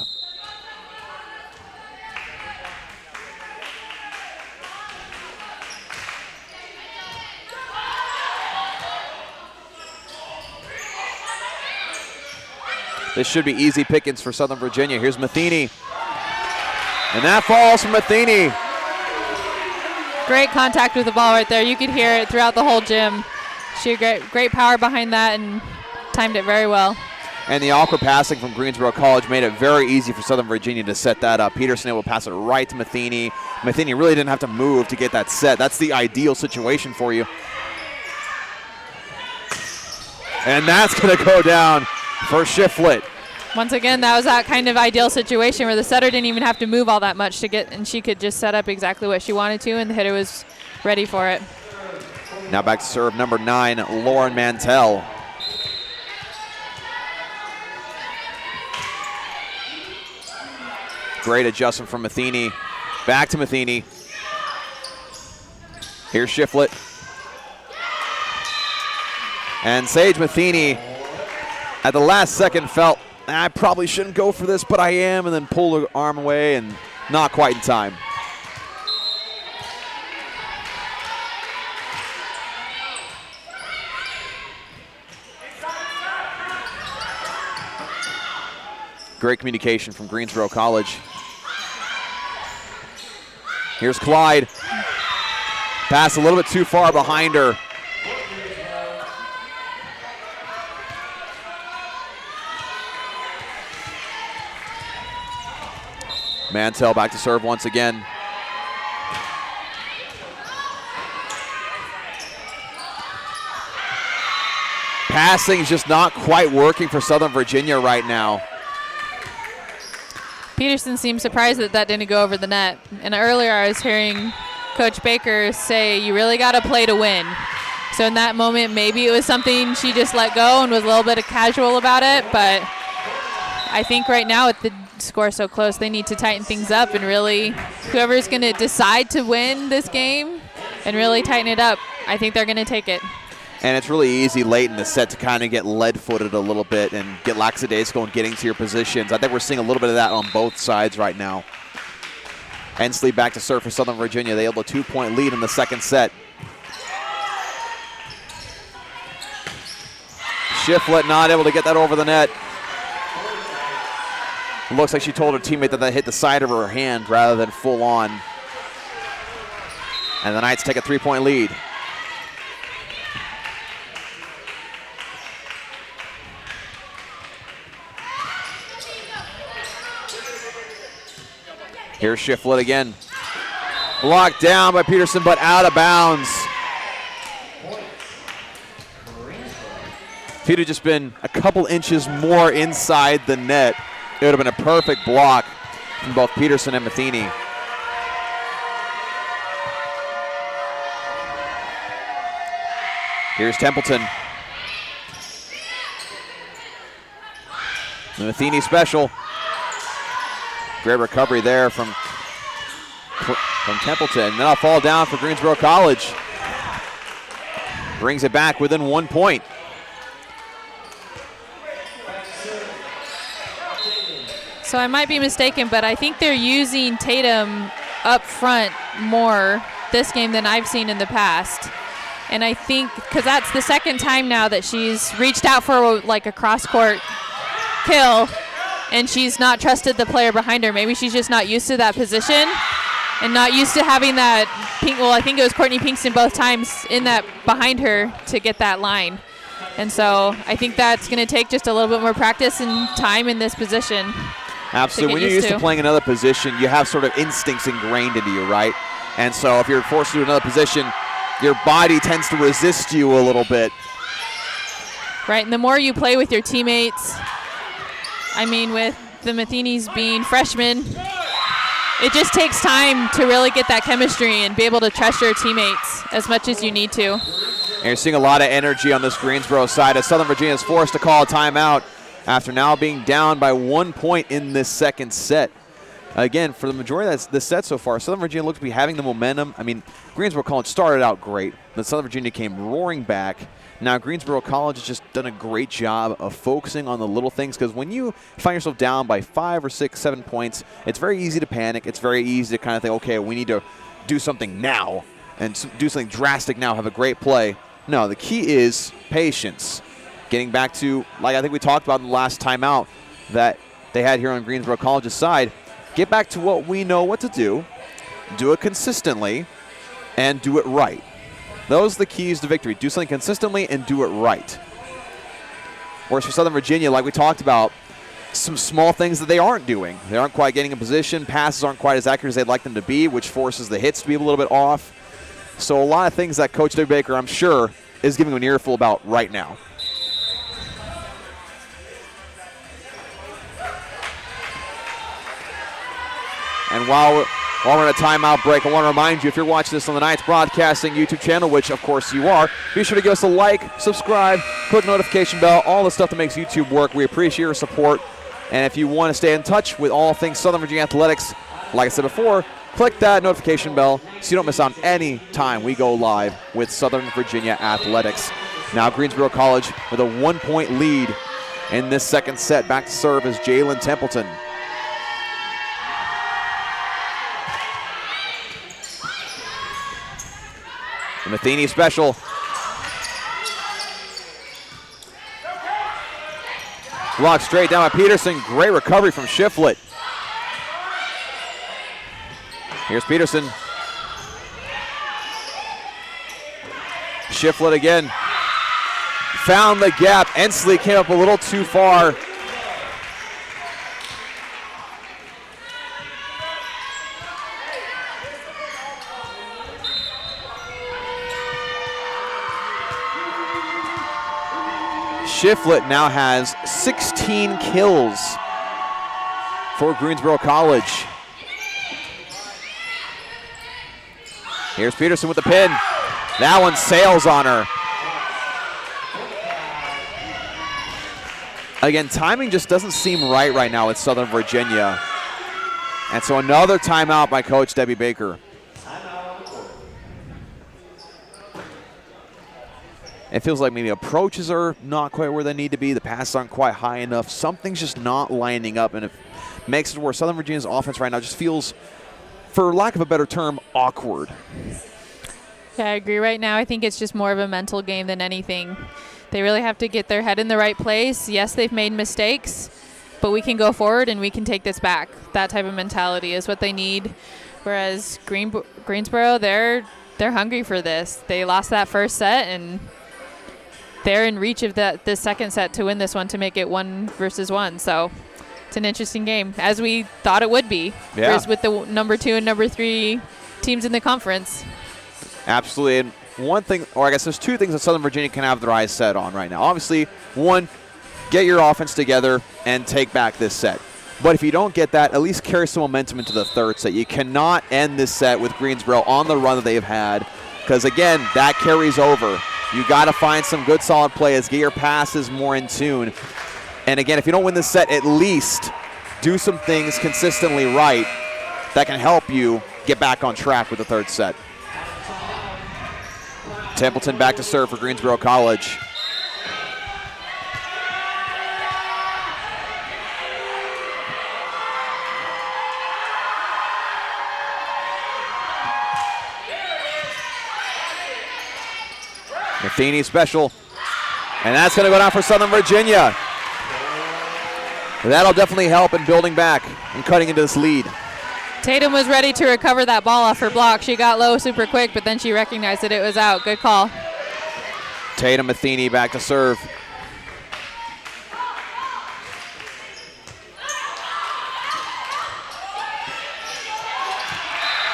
This should be easy pickings for Southern Virginia. Here's Matheny. And that falls from Matheny. Great contact with the ball right there. You could hear it throughout the whole gym. She had great power behind that and timed it very well. And the awkward passing from Greensboro College made it very easy for Southern Virginia to set that up. Peterson able to pass it right to Matheny. Matheny really didn't have to move to get that set. That's the ideal situation for you. And that's going to go down for Shiflett. Once again, that was that kind of ideal situation where the setter didn't even have to move all that much to get, and she could just set up exactly what she wanted to, and the hitter was ready for it. Now back to serve number 9, Lauren Mantell. Great adjustment from Matheny. Back to Matheny. Here's Shiflett. And Sage Matheny at the last second felt, I probably shouldn't go for this, but I am, and then pulled her arm away and not quite in time. Great communication from Greensboro College. Here's Clyde. Pass a little bit too far behind her. Mantell back to serve once again. Passing is just not quite working for Southern Virginia right now. Peterson seemed surprised that that didn't go over the net. And earlier I was hearing Coach Baker say, you really got to play to win. So in that moment, maybe it was something she just let go and was a little bit of casual about it. But I think right now with the score so close, they need to tighten things up and really, whoever's going to decide to win this game and really tighten it up, I think they're going to take it. And it's really easy late in the set to kind of get lead-footed a little bit and get lackadaisical in getting to your positions. I think we're seeing a little bit of that on both sides right now. Hensley back to serve for Southern Virginia. They able a 2-point lead in the second set. Shiflett not able to get that over the net. It looks like she told her teammate that that hit the side of her hand rather than full on. And the Knights take a 3-point lead. Here's Shiflett again. Blocked down by Peterson, but out of bounds. If he'd have just been a couple inches more inside the net, it would have been a perfect block from both Peterson and Matheny. Here's Templeton. The Matheny special. Great recovery there from Templeton. Then I'll fall down for Greensboro College. brings it back within 1 point. So I might be mistaken, but I think they're using Tatum up front more this game than I've seen in the past. And I think because that's the second time now that she's reached out for like a cross-court kill, and she's not trusted the player behind her. Maybe she's just not used to that position and not used to having that pink. Well, I think it was Courtney Pinkston both times in that behind her to get that line. And so I think that's going to take just a little bit more practice and time in this position. Absolutely. When you're used to playing another position, you have sort of instincts ingrained into you, right? And so if you're forced to do another position, your body tends to resist you a little bit. Right, and the more you play with your teammates, I mean, with the Matheny's being freshmen, it just takes time to really get that chemistry and be able to trust your teammates as much as you need to. And you're seeing a lot of energy on this Greensboro side as Southern Virginia is forced to call a timeout after now being down by 1 point in this second set. Again, for the majority of the set so far, Southern Virginia looks to be having the momentum. I mean, Greensboro College started out great, but Southern Virginia came roaring back. Now, Greensboro College has just done a great job of focusing on the little things, because when you find yourself down by 5 or 6, 7 points, it's very easy to panic. It's very easy to kind of think, okay, we need to do something now and do something drastic now, have a great play. No, the key is patience. Getting back to, like I think we talked about in the last timeout that they had here on Greensboro College's side, get back to what we know what to do it consistently, and do it right. Those are the keys to victory. Do something consistently and do it right. Whereas for Southern Virginia, like we talked about, some small things that they aren't doing. They aren't quite getting in position. Passes aren't quite as accurate as they'd like them to be, which forces the hits to be a little bit off. So a lot of things that Coach Debbie Baker, I'm sure, is giving them an earful about right now. And while we're in a timeout break, I want to remind you, if you're watching this on the Knights Broadcasting YouTube channel, which of course you are, be sure to give us a like, subscribe, click notification bell, all the stuff that makes YouTube work. We appreciate your support. And if you want to stay in touch with all things Southern Virginia athletics, like I said before, click that notification bell so you don't miss out on any time we go live with Southern Virginia athletics. Now Greensboro College with a 1 point lead in this second set. Back to serve is Jalen Templeton. The Matheny special. Blocked straight down by Peterson. Great recovery from Shiflett. Here's Peterson. Shiflett again. Found the gap. Ensley came up a little too far. Shiflett now has 16 kills for Greensboro College. Here's Peterson with the pin. That one sails on her. Again, timing just doesn't seem right now with Southern Virginia. And so another timeout by Coach Debbie Baker. It feels like maybe approaches are not quite where they need to be. The passes aren't quite high enough. Something's just not lining up, and it makes it where Southern Virginia's offense right now just feels, for lack of a better term, awkward. Yeah, I agree. Right now, I think it's just more of a mental game than anything. They really have to get their head in the right place. Yes, they've made mistakes, but we can go forward and we can take this back. That type of mentality is what they need. Whereas Greensboro, they're hungry for this. They lost that first set, and they're in reach of the second set to win this one, to make it 1 versus 1. So it's an interesting game, as we thought it would be. Yeah. With the number 2 and number 3 teams in the conference. Absolutely. And one thing, or I guess there's 2 things that Southern Virginia can have their eyes set on right now. Obviously, one, get your offense together and take back this set. But if you don't get that, at least carry some momentum into the third set. You cannot end this set with Greensboro on the run that they've had, because, again, that carries over. You got to find some good, solid plays, get your passes more in tune. And, again, if you don't win this set, at least do some things consistently right that can help you get back on track with the third set. Templeton back to serve for Greensboro College. Matheny special, and that's going to go down for Southern Virginia. That'll definitely help in building back and cutting into this lead. Tatum was ready to recover that ball off her block. She got low super quick, but then she recognized that it was out. Good call. Tatum Matheny back to serve.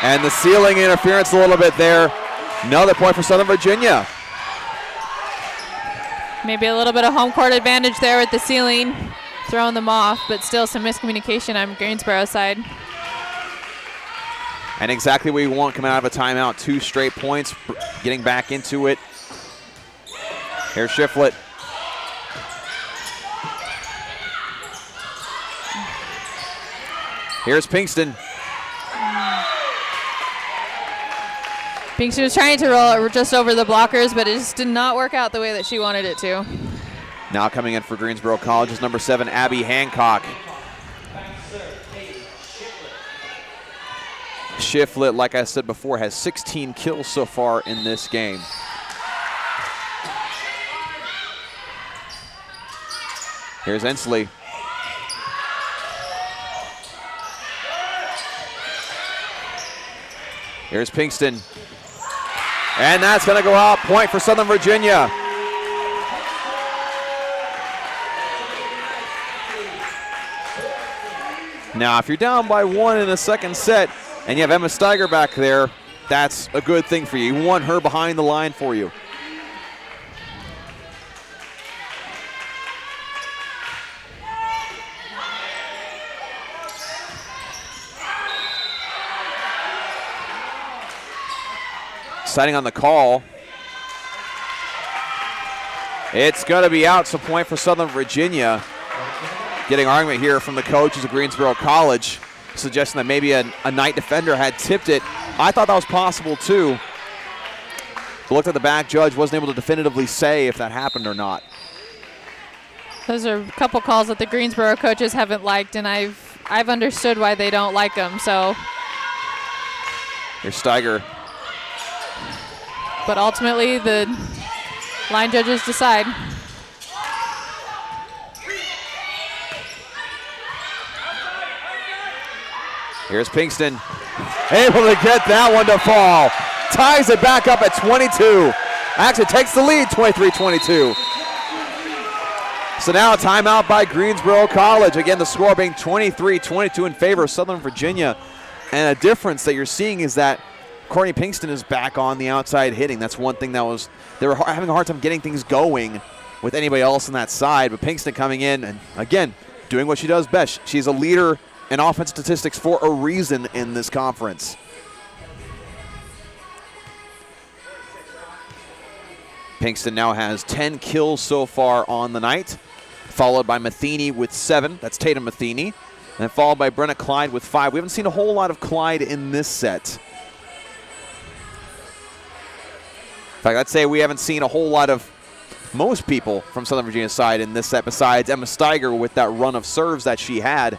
And the ceiling interference a little bit there. Another point for Southern Virginia. Maybe a little bit of home court advantage there with the ceiling, throwing them off, but still some miscommunication on Greensboro's side. And exactly what you want coming out of a timeout. 2 straight points, getting back into it. Here's Shiflett. Here's Pinkston. Pinkston was trying to roll it just over the blockers, but it just did not work out the way that she wanted it to. Now coming in for Greensboro College is number 7, Abby Hancock. Shiflett, like I said before, has 16 kills so far in this game. Here's Ensley. Here's Pinkston. And that's going to go out. Point for Southern Virginia. Now, if you're down by 1 in the second set and you have Emma Steiger back there, that's a good thing for you. You want her behind the line for you. Sighting on the call. It's going to be out, so point for Southern Virginia. Getting argument here from the coaches of Greensboro College, suggesting that maybe a night defender had tipped it. I thought that was possible too. Looked at the back, judge wasn't able to definitively say if that happened or not. Those are a couple calls that the Greensboro coaches haven't liked, and I've understood why they don't like them. So. Here's Steiger. But ultimately, the line judges decide. Here's Pinkston, able to get that one to fall. Ties it back up at 22. Actually takes the lead, 23-22. So now a timeout by Greensboro College. Again, the score being 23-22 in favor of Southern Virginia. And a difference that you're seeing is that Courtney Pinkston is back on the outside hitting. That's one thing that was, they were having a hard time getting things going with anybody else on that side. But Pinkston coming in and, again, doing what she does best. She's a leader in offense statistics for a reason in this conference. Pinkston now has 10 kills so far on the night, followed by Matheny with 7. That's Tatum Matheny. And followed by Brenna Clyde with 5. We haven't seen a whole lot of Clyde in this set. In fact, I'd say we haven't seen a whole lot of most people from Southern Virginia's side in this set besides Emma Steiger with that run of serves that she had.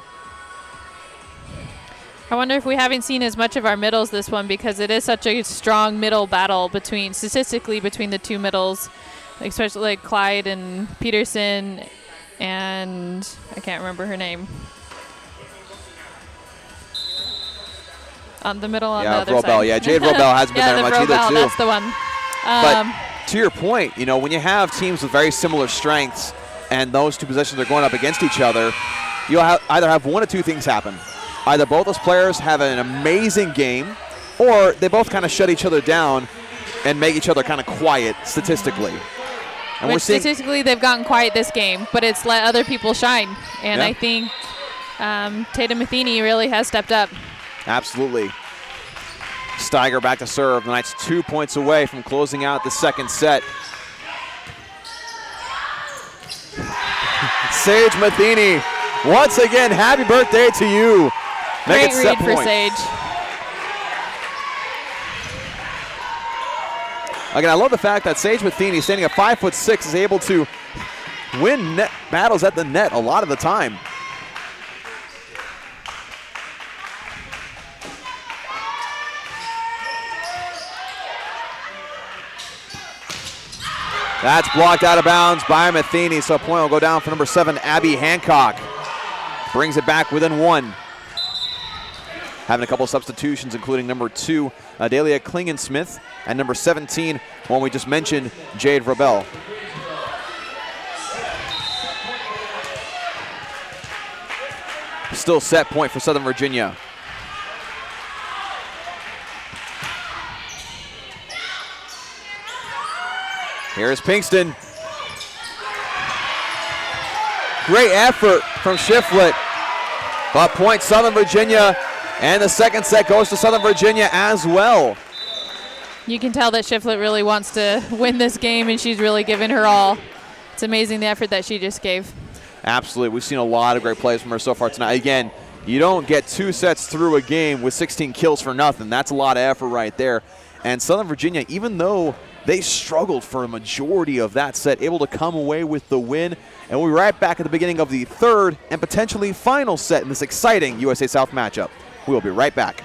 I wonder if we haven't seen as much of our middles this one because it is such a strong middle battle statistically between the two middles, especially like Clyde and Peterson and I can't remember her name. On the middle on the other Robel. side. Yeah, Jade Robel hasn't been there much either too. That's the one. But to your point, you know, when you have teams with very similar strengths and those two positions are going up against each other, you'll either have one of two things happen. Either both those players have an amazing game or they both kind of shut each other down and make each other kind of quiet statistically. And Which statistically they've gotten quiet this game, but it's let other people shine. And I think Tatum Matheny really has stepped up. Absolutely. Steiger back to serve. The Knights 2 points away from closing out the second set. Sage Matheny, once again, happy birthday to you. Great read for Sage. Again, I love the fact that Sage Matheny, standing at 5'6", is able to win net battles at the net a lot of the time. That's blocked out of bounds by Matheny, so a point will go down for number 7, Abby Hancock. Brings it back within 1. Having a couple of substitutions, including number 2, Adalia Klingensmith, and number 17, one we just mentioned, Jade Rabel. Still set point for Southern Virginia. Here's Pinkston. Great effort from Shiflett. But point Southern Virginia, and the second set goes to Southern Virginia as well. You can tell that Shiflett really wants to win this game, and she's really given her all. It's amazing the effort that she just gave. Absolutely. We've seen a lot of great plays from her so far tonight. Again, you don't get 2 sets through a game with 16 kills for nothing. That's a lot of effort right there. And Southern Virginia, even though they struggled for a majority of that set, able to come away with the win. And we'll be right back at the beginning of the third and potentially final set in this exciting USA South matchup. We'll be right back.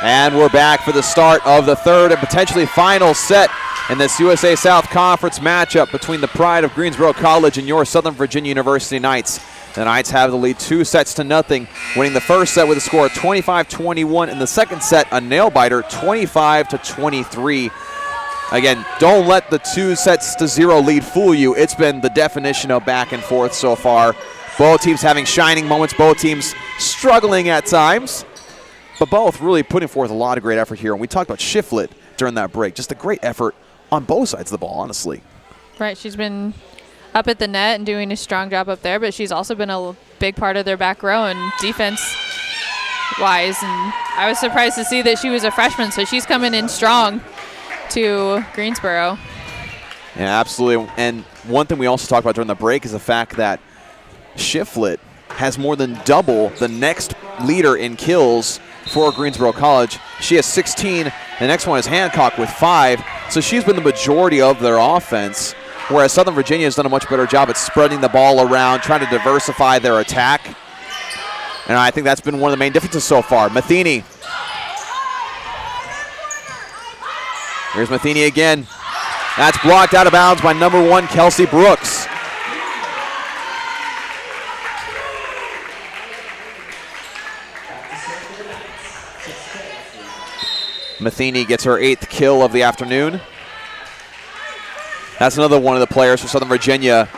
And we're back for the start of the third and potentially final set in this USA South Conference matchup between the pride of Greensboro College and your Southern Virginia University Knights. The Knights have the lead 2-0, winning the first set with a score of 25-21, and the second set a nail-biter, 25-23. Again, don't let the 2-0 lead fool you. It's been the definition of back and forth so far. Both teams having shining moments, both teams struggling at times, but both really putting forth a lot of great effort here. And we talked about Shiflett during that break. Just a great effort on both sides of the ball, honestly. Right, she's been up at the net and doing a strong job up there, but she's also been a big part of their back row and defense-wise. And I was surprised to see that she was a freshman, so she's coming in strong to Greensboro. Yeah, absolutely. And one thing we also talked about during the break is the fact that Shiflett has more than double the next leader in kills for Greensboro College. She has 16. The next one is Hancock with 5. So she's been the majority of their offense. whereas Southern Virginia has done a much better job at spreading the ball around, trying to diversify their attack. And I think that's been one of the main differences so far. Matheny. Here's Matheny again. That's blocked out of bounds by number 1, Kelsey Brooks. Matheny gets her 8th kill of the afternoon. That's another one of the players for Southern Virginia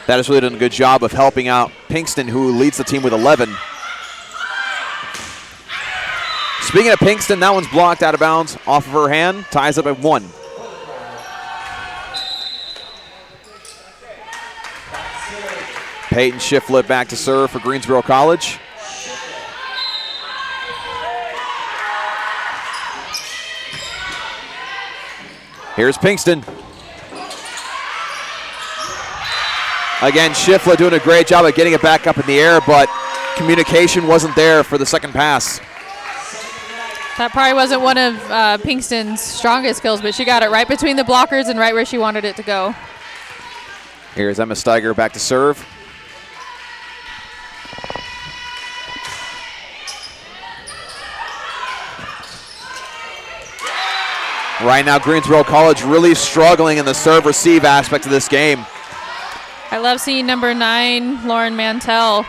that has really done a good job of helping out Pinkston, who leads the team with 11. Speaking of Pinkston, that one's blocked out of bounds off of her hand, ties up at 1. Peyton Shiflett back to serve for Greensboro College. Here's Pinkston. Again, Shiflett doing a great job of getting it back up in the air, but communication wasn't there for the second pass. That probably wasn't one of Pinkston's strongest skills, but she got it right between the blockers and right where she wanted it to go. Here's Emma Steiger back to serve. Right now, Greensboro College really struggling in the serve-receive aspect of this game. I love seeing number 9, Lauren Mantell,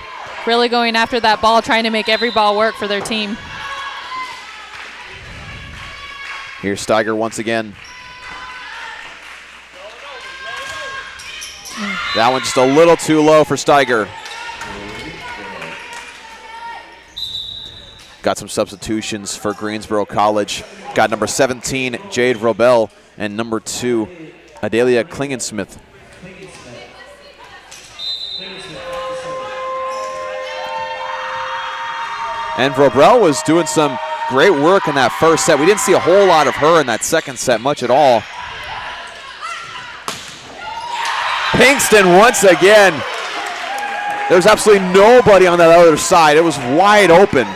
really going after that ball, trying to make every ball work for their team. Here's Steiger once again. That one just a little too low for Steiger. Got some substitutions for Greensboro College. Got number 17, Jade Vrobel, and number 2, Adelia Klingensmith. And Vrobel was doing some great work in that first set. We didn't see a whole lot of her in that second set, much at all. Pinkston once again. There's absolutely nobody on that other side. It was wide open.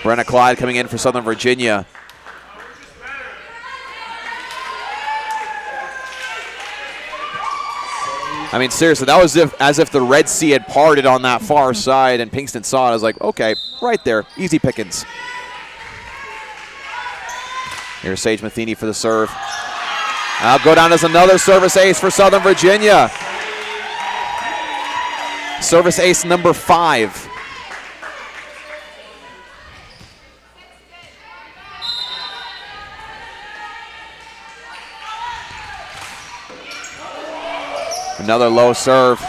Brenna Clyde coming in for Southern Virginia. I mean, seriously, that was as if the Red Sea had parted on that far side and Pinkston saw it. I was like, okay, right there, easy pickings. Here's Sage Matheny for the serve. I'll go down as another service ace for Southern Virginia. Service ace number 5. Another low serve.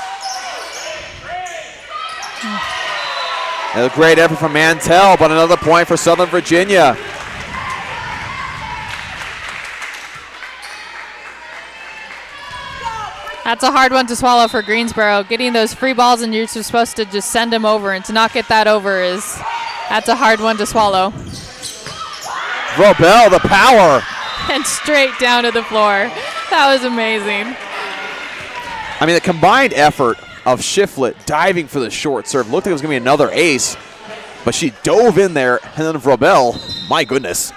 A great effort from Mantell, but another point for Southern Virginia. That's a hard one to swallow for Greensboro. Getting those free balls and you're supposed to just send them over, and to not get that over that's a hard one to swallow. Vrobel, the power. And straight down to the floor. That was amazing. I mean, the combined effort of Shiflett diving for the short serve looked like it was going to be another ace, but she dove in there, and then Vrobel, my goodness.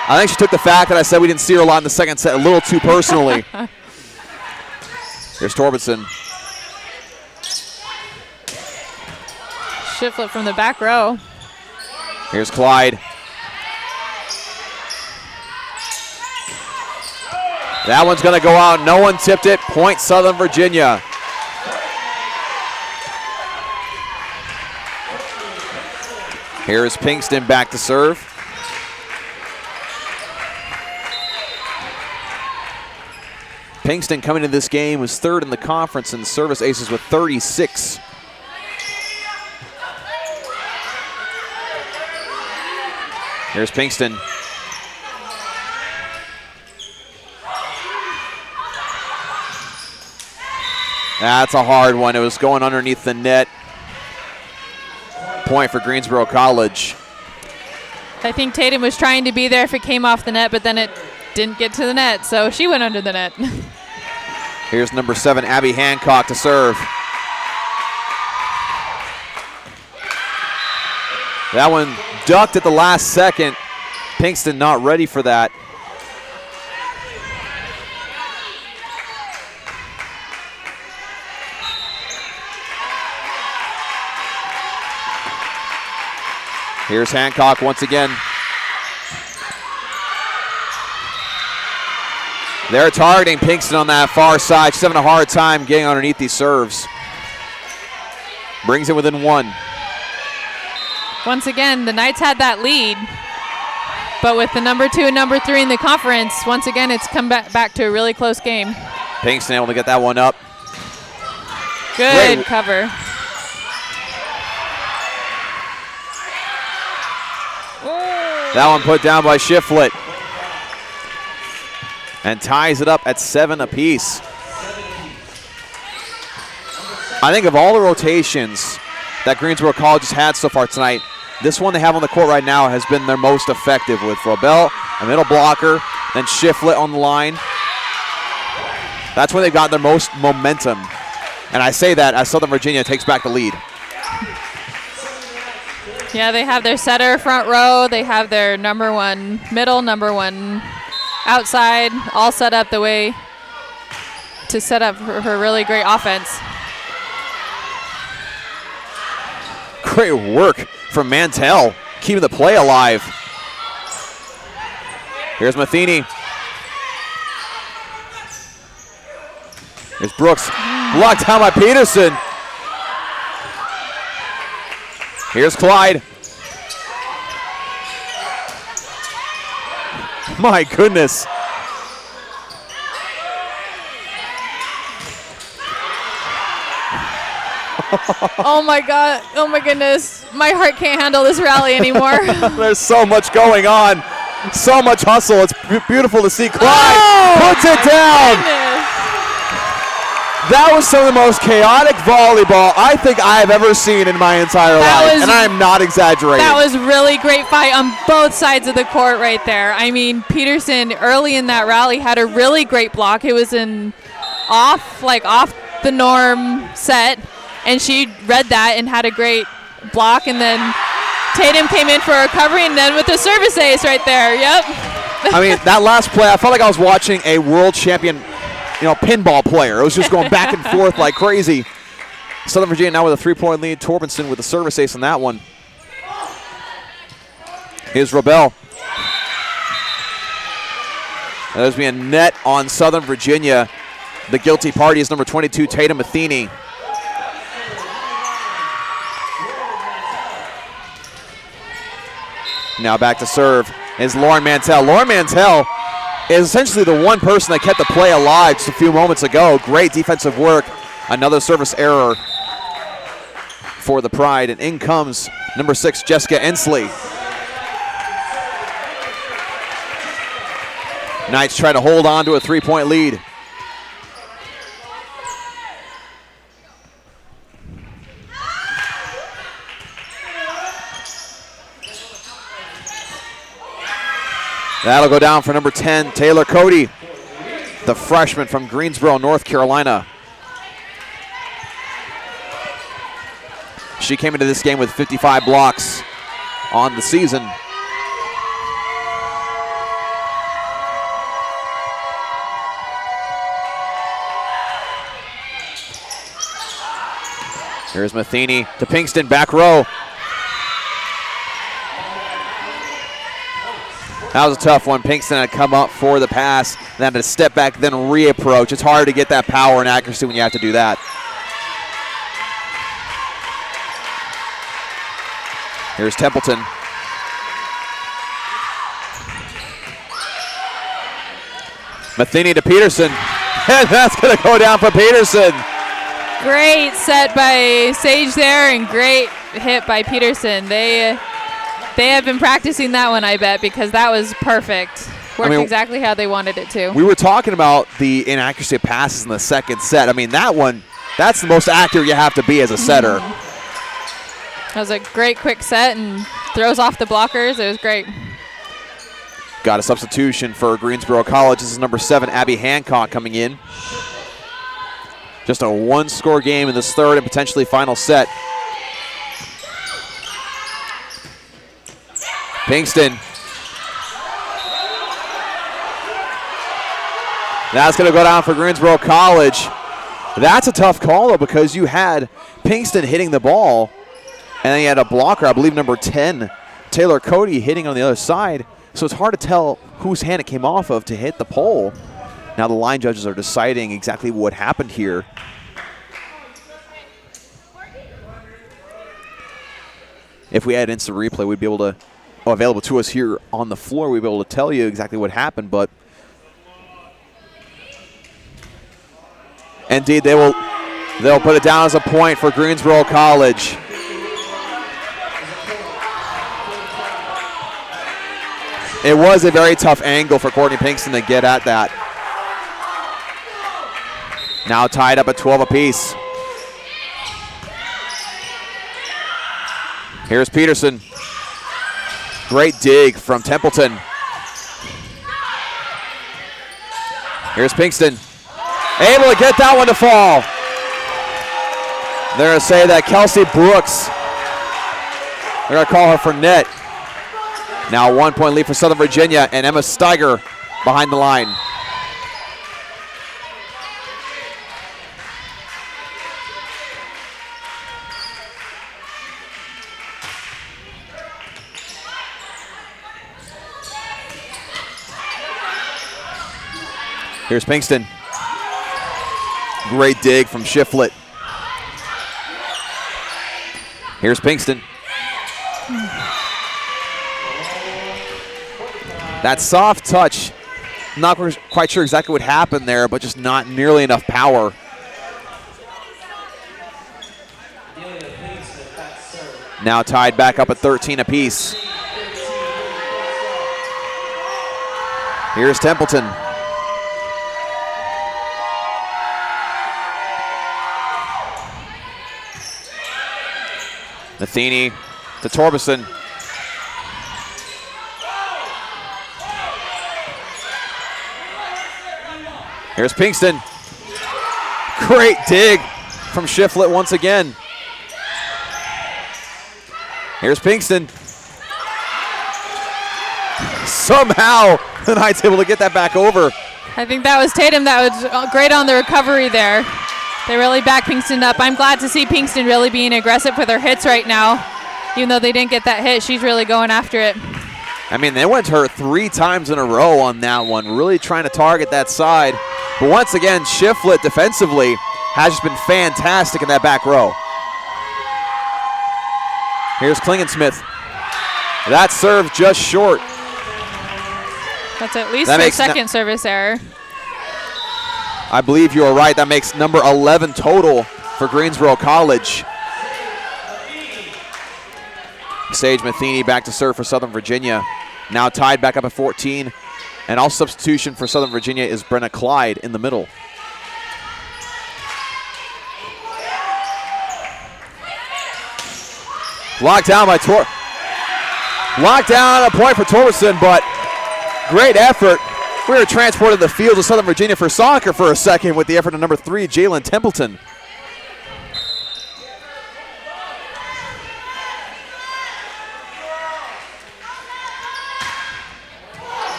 I think she took the fact that I said we didn't see her a lot in the second set a little too personally. Here's Torbenson. Shiflett from the back row. Here's Clyde. That one's going to go out. No one tipped it. Point Southern Virginia. Here's Pinkston back to serve. Pinkston coming into this game was 3rd in the conference in service aces with 36. Here's Pinkston. That's a hard one. It was going underneath the net. Point for Greensboro College. I think Tatum was trying to be there if it came off the net, but then it didn't get to the net, so she went under the net. Here's number 7, Abby Hancock to serve. That one ducked at the last second. Pinkston not ready for that. Here's Hancock once again. They're targeting Pinkston on that far side. She's having a hard time getting underneath these serves. Brings it within 1. Once again, the Knights had that lead, but with the number 2 and number 3 in the conference, once again, it's come back to a really close game. Pinkston able to get that one up. Good Great cover. That one put down by Shiflett. And ties it up at 7 apiece. I think of all the rotations that Greensboro College has had so far tonight, this one they have on the court right now has been their most effective, with Robel, a middle blocker, then Shiflett on the line. That's when they've got their most momentum. And I say that as Southern Virginia takes back the lead. Yeah, they have their setter front row. They have their number 1 middle, number 1 outside, all set up the way to set up her really great offense. Great work from Mantell, keeping the play alive. Here's Matheny. Here's Brooks, blocked down by Peterson. Here's Clyde. My goodness. Oh my God, oh my goodness. My heart can't handle this rally anymore. There's so much going on. So much hustle. It's beautiful to see. Clyde puts it down. Goodness. That was some of the most chaotic volleyball I think I have ever seen in my entire life, and I am not exaggerating. That was really great fight on both sides of the court right there. I mean, Peterson early in that rally had a really great block. It was an off the norm set, and she read that and had a great block, and then Tatum came in for a recovery, and then with the service ace right there. Yep. I mean, that last play, I felt like I was watching a world champion pinball player. It was just going back and forth like crazy. Southern Virginia now with a 3-point lead. Torbenson with the service ace on that one. Here's Robel. There's being a net on Southern Virginia. The guilty party is number 22, Tatum Matheny. Now back to serve is Lauren Mantell. Lauren Mantell is essentially the one person that kept the play alive just a few moments ago. Great defensive work. Another service error for the Pride. And in comes number 6, Jessica Ensley. Knights try to hold on to a 3-point lead. That'll go down for number 10, Taylor Cody, the freshman from Greensboro, North Carolina. She came into this game with 55 blocks on the season. Here's Matheny to Pinkston, back row. That was a tough one. Pinkston had come up for the pass, then had to step back, then reapproach. It's hard to get that power and accuracy when you have to do that. Here's Templeton. Matheny to Peterson. And that's going to go down for Peterson. Great set by Sage there, and great hit by Peterson. They have been practicing that one, I bet, because that was perfect. Worked exactly how they wanted it to. We were talking about the inaccuracy of passes in the second set. I mean, that one, that's the most accurate you have to be as a setter. That was a great quick set and throws off the blockers. It was great. Got a substitution for Greensboro College. This is number 7, Abby Hancock, coming in. Just a one-score game in this third and potentially final set. Pinkston. That's going to go down for Greensboro College. That's a tough call, though, because you had Pinkston hitting the ball, and then you had a blocker, I believe number 10, Taylor Cody, hitting on the other side. So it's hard to tell whose hand it came off of to hit the pole. Now the line judges are deciding exactly what happened here. If we had instant replay, we'd be able to, available to us here on the floor, we'd be able to tell you exactly what happened, but indeed, they'll put it down as a point for Greensboro College. It was a very tough angle for Courtney Pinkston to get at that. Now tied up at 12 apiece. Here's Peterson. Great dig from Templeton. Here's Pinkston. Able to get that one to fall. They're going to say that Kelsey Brooks, they're going to call her for net. Now a 1 point lead for Southern Virginia, and Emma Steiger behind the line. Here's Pinkston. Great dig from Shiflett. Here's Pinkston. That soft touch, not quite sure exactly what happened there, but just not nearly enough power. Now tied back up at 13 apiece. Here's Templeton. Matheny to Torbeson. Here's Pinkston. Great dig from Shiflett once again. Here's Pinkston. Somehow the Knights able to get that back over. I think that was Tatum that was great on the recovery there. They really backed Pinkston up. I'm glad to see Pinkston really being aggressive with her hits right now. Even though they didn't get that hit, she's really going after it. I mean, they went to her 3 times in a row on that one, really trying to target that side. But once again, Shiflett defensively has just been fantastic in that back row. Here's Klingensmith. That serve just short. That's at least a second service error. I believe you are right. That makes number 11 total for Greensboro College. Sage Matheny back to serve for Southern Virginia. Now tied back up at 14. And all substitution for Southern Virginia is Brenna Clyde in the middle. Locked down by Locked down, a point for Torbeson, but great effort. We were transported to the field of Southern Virginia for soccer for a second with the effort of number 3, Jalen Templeton.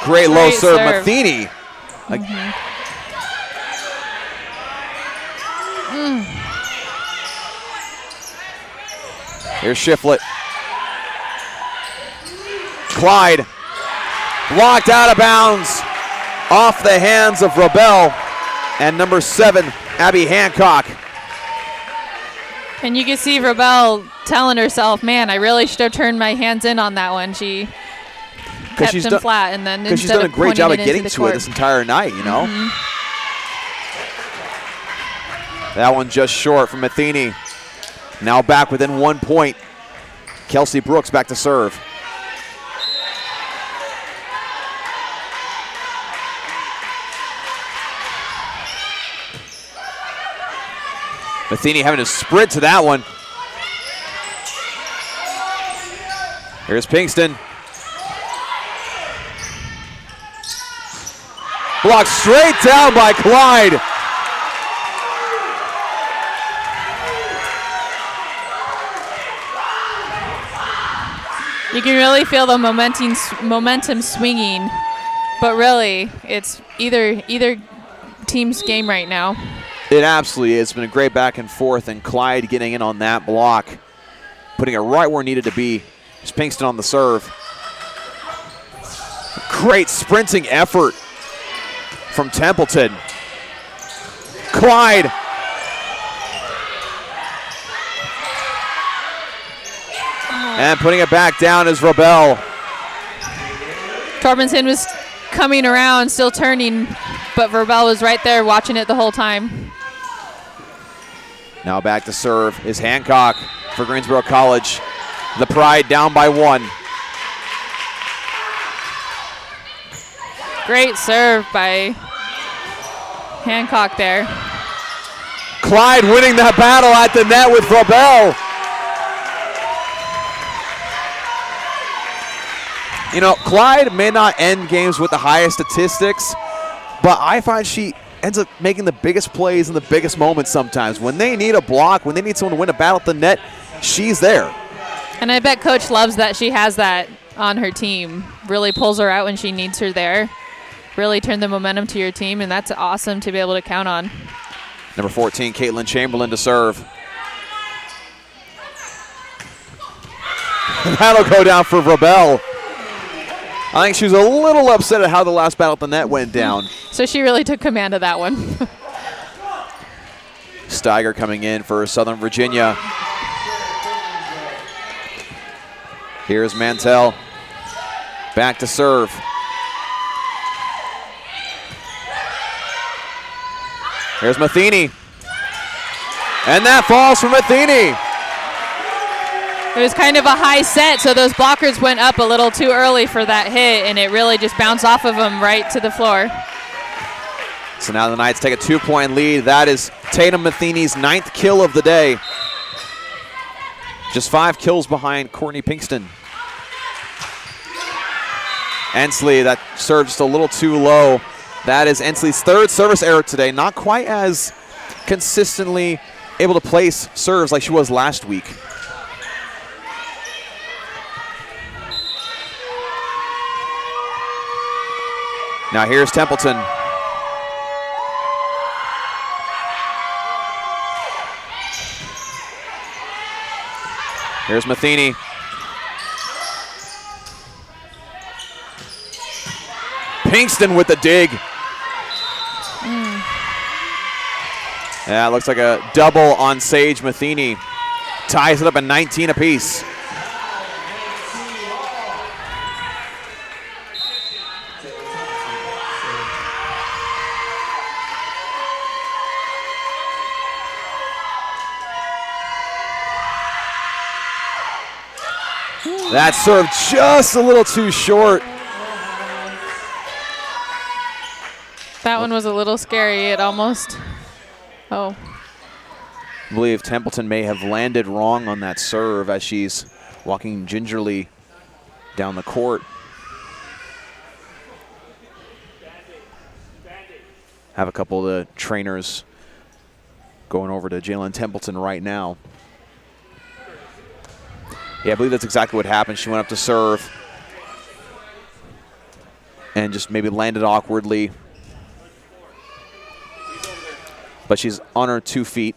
Great low serve, Matheny. Here's Shiflett. Clyde blocked out of bounds off the hands of Rebel and number 7, Abby Hancock. And you can see Rebel telling herself, man, I really should have turned my hands in on that one. She kept them flat, and then because she's done a great job of getting to it this entire night, you know. That one just short from Matheny. Now back within 1 point. Kelsey Brooks back to serve. Matheny having to sprint to that one. Here's Pinkston. Blocked straight down by Clyde. You can really feel the momentum swinging, but really, it's either team's game right now. It absolutely is. It's been a great back and forth, and Clyde getting in on that block, putting it right where it needed to be. It's Pinkston on the serve. Great sprinting effort from Templeton. Clyde. And putting it back down is Robel. Torbenson was coming around, still turning, but Robel was right there watching it the whole time. Now back to serve is Hancock for Greensboro College. The Pride down by 1. Great serve by Hancock there. Clyde winning that battle at the net with Robel. You know, Clyde may not end games with the highest statistics, but I find she ends up making the biggest plays in the biggest moments sometimes. When they need a block, when they need someone to win a battle at the net, she's there. And I bet Coach loves that she has that on her team. Really pulls her out when she needs her there. Really turn the momentum to your team, and that's awesome to be able to count on. Number 14, Caitlin Chamberlain to serve. That'll go down for Robel. I think she was a little upset at how the last battle at the net went down. So she really took command of that one. Steiger coming in for Southern Virginia. Here's Mantell. Back to serve. Here's Matheny. And that falls for Matheny. It was kind of a high set, so those blockers went up a little too early for that hit, and it really just bounced off of them right to the floor. So now the Knights take a 2-point lead. That is Tatum Matheny's 9th kill of the day. Just 5 kills behind Courtney Pinkston. Ensley, that serve just a little too low. That is Ensley's 3rd service error today. Not quite as consistently able to place serves like she was last week. Now here's Templeton. Here's Matheny. Pinkston with the dig. Yeah, it looks like a double on Sage Matheny. Ties it up at 19 apiece. That serve just a little too short. That one was a little scary. It almost, I believe Templeton may have landed wrong on that serve as she's walking gingerly down the court. Have a couple of the trainers going over to Jalen Templeton right now. Yeah, I believe that's exactly what happened. She went up to serve and just maybe landed awkwardly. But she's on her 2 feet.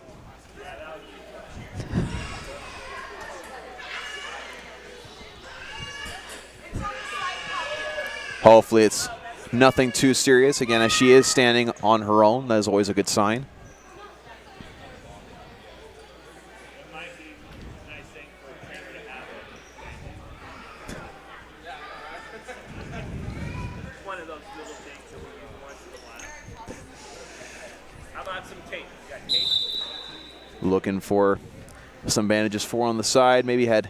Hopefully it's nothing too serious. Again, as she is standing on her own, that is always a good sign. Looking for some bandages for on the side. Maybe had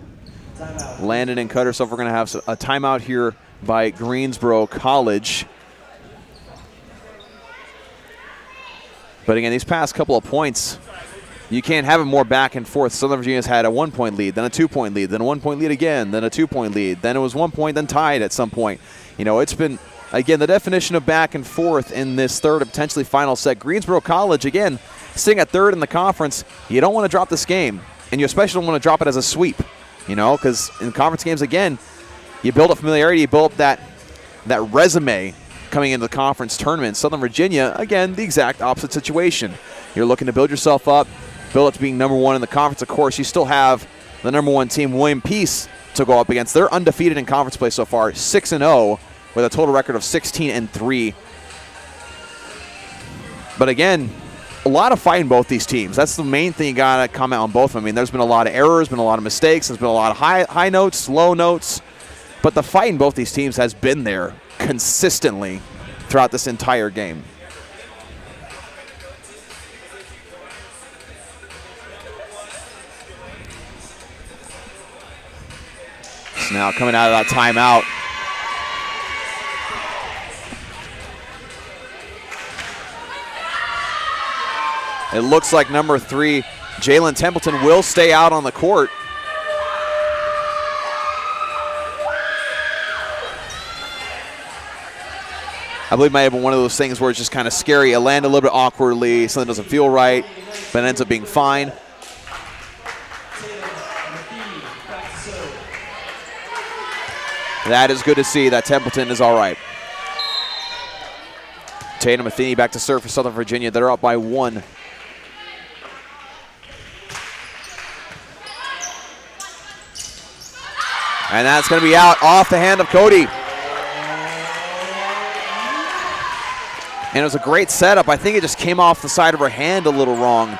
landed and cut herself. We're going to have a timeout here by Greensboro College. But again, these past couple of points, you can't have it more back and forth. Southern Virginia's had a 1-point lead, then a 2-point lead, then a 1-point lead again, then a 2-point lead. Then it was 1 point, then tied at some point. You know, it's been, again, the definition of back and forth in this third and potentially final set. Greensboro College, again, sitting at 3rd in the conference. You don't want to drop this game, and you especially don't want to drop it as a sweep, you know, because in conference games, again, You build up familiarity, you build up that resume coming into the conference tournament. Southern Virginia, again, the exact opposite situation. You're looking to build yourself up, build up to being number one in the conference. Of course, you still have the number one team, William Peace, to go up against. They're undefeated in conference play so far, 6-0, with a total record of 16-3. But again, a lot of fight in both these teams. That's the main thing you got to comment on both of them. I mean, there's been a lot of errors, been a lot of mistakes, there's been a lot of high notes, low notes, but the fight in both these teams has been there consistently throughout this entire game. So now coming out of that timeout, it looks like number 3, Jalen Templeton, will stay out on the court. I believe it might have been one of those things where it's just kind of scary. It landed a little bit awkwardly, something doesn't feel right, but it ends up being fine. That is good to see that Templeton is all right. Tatum Matheny back to serve for Southern Virginia. They're up by 1. And that's going to be out off the hand of Cody. And it was a great setup. I think it just came off the side of her hand a little wrong.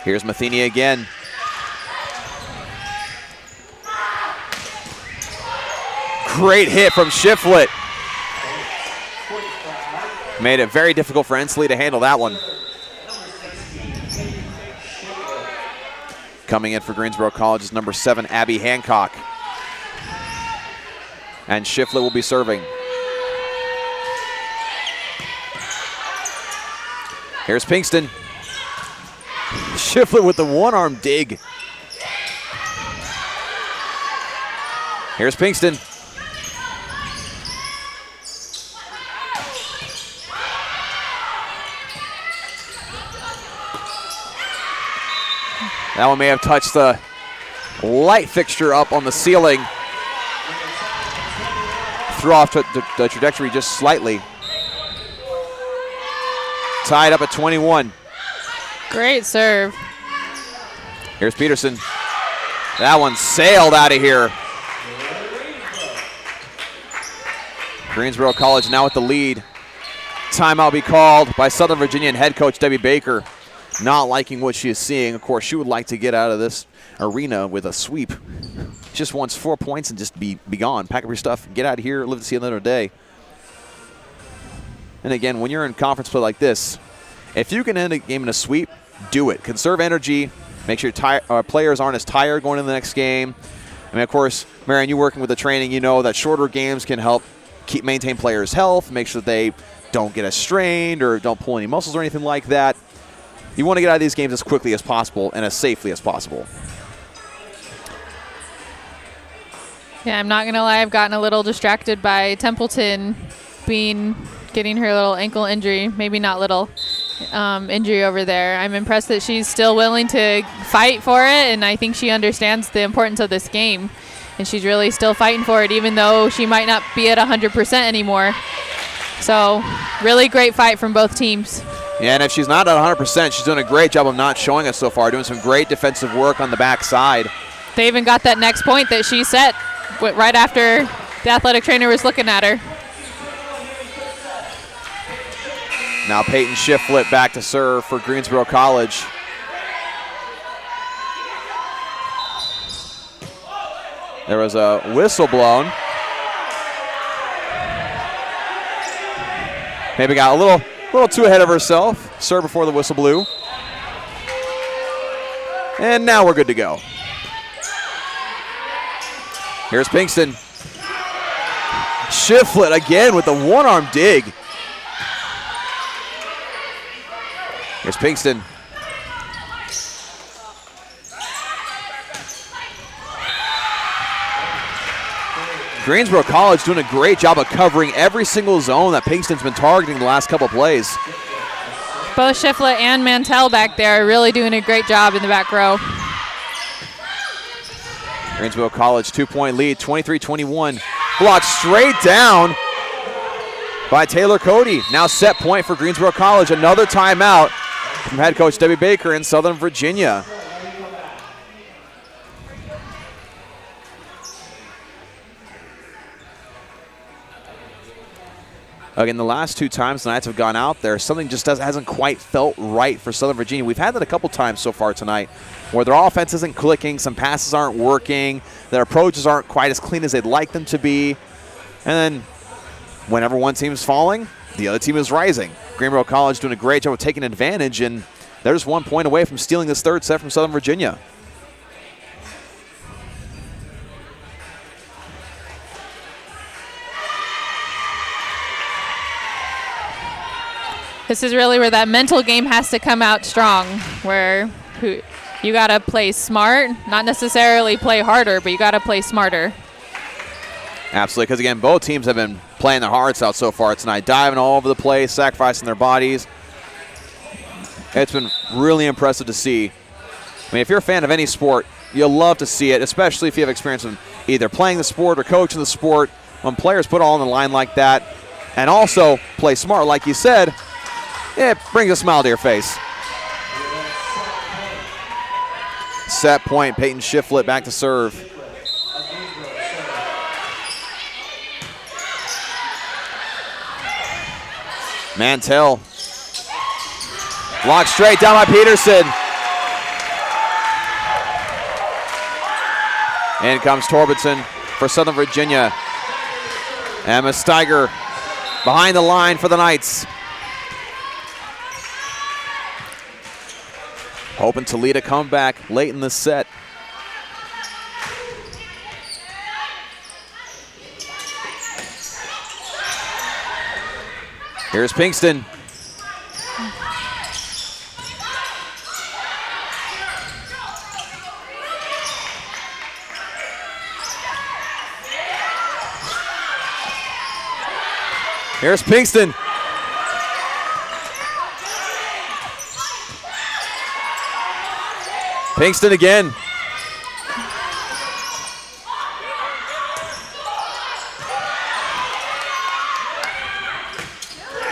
Here's Matheny again. Great hit from Shiflett. Made it very difficult for Ensley to handle that one. Coming in for Greensboro College is number 7, Abby Hancock. And Shiflett will be serving. Here's Pinkston. Shiflett with the one-arm dig. Here's Pinkston. That one may have touched the light fixture up on the ceiling. Threw off the trajectory just slightly. Tied up at 21. Great serve. Here's Peterson. That one sailed out of here. Greensboro College now with the lead. Timeout be called by Southern Virginia and head coach Debbie Baker. Not liking what she is seeing. Of course, she would like to get out of this arena with a sweep. Just wants 4 points and just be gone. Pack up your stuff, get out of here, live to see another day. And again, when you're in conference play like this, if you can end a game in a sweep, do it. Conserve energy. Make sure your players aren't as tired going into the next game. I mean, of course, Marion, you working with the training, you know that shorter games can help maintain players' health, make sure that they don't get as strained or don't pull any muscles or anything like that. You want to get out of these games as quickly as possible and as safely as possible. Yeah, I'm not going to lie. I've gotten a little distracted by Templeton getting her little ankle injury. Maybe not little injury over there. I'm impressed that she's still willing to fight for it, and I think she understands the importance of this game. And she's really still fighting for it, even though she might not be at 100% anymore. So, really great fight from both teams. Yeah, and if she's not at 100%, she's doing a great job of not showing us so far, doing some great defensive work on the backside. They even got that next point that she set right after the athletic trainer was looking at her. Now Peyton Shiflett back to serve for Greensboro College. There was a whistle blown. Maybe got a little too ahead of herself. Serve before the whistle blew. And now we're good to go. Here's Pinkston. Shiflett again with the one-arm dig. Here's Pinkston. Greensboro College doing a great job of covering every single zone that Pinkston's been targeting the last couple of plays. Both Shiflett and Mantell back there are really doing a great job in the back row. Greensboro College 2-point lead, 23-21. Blocked straight down by Taylor Cody. Now set point for Greensboro College. Another timeout from head coach Debbie Baker in Southern Virginia. Again, the last 2 times the Knights have gone out there, something just hasn't quite felt right for Southern Virginia. We've had that a couple times so far tonight, where their offense isn't clicking, some passes aren't working, their approaches aren't quite as clean as they'd like them to be. And then whenever one team is falling, the other team is rising. Greensboro College doing a great job of taking advantage, and they're just 1 point away from stealing this third set from Southern Virginia. This is really where that mental game has to come out strong, where you got to play smart, not necessarily play harder, but you got to play smarter. Absolutely, because again, both teams have been playing their hearts out so far tonight, diving all over the place, sacrificing their bodies. It's been really impressive to see. I mean, if you're a fan of any sport, you'll love to see it, especially if you have experience in either playing the sport or coaching the sport. When players put all on the line like that and also play smart, like you said, it brings a smile to your face. Set point, Peyton Shiflett back to serve. Mantell. Blocked straight down by Peterson. In comes Torbenson for Southern Virginia. Emma Steiger behind the line for the Knights. Hoping to lead a comeback late in the set. Here's Pinkston. Here's Pinkston. Pinkston again.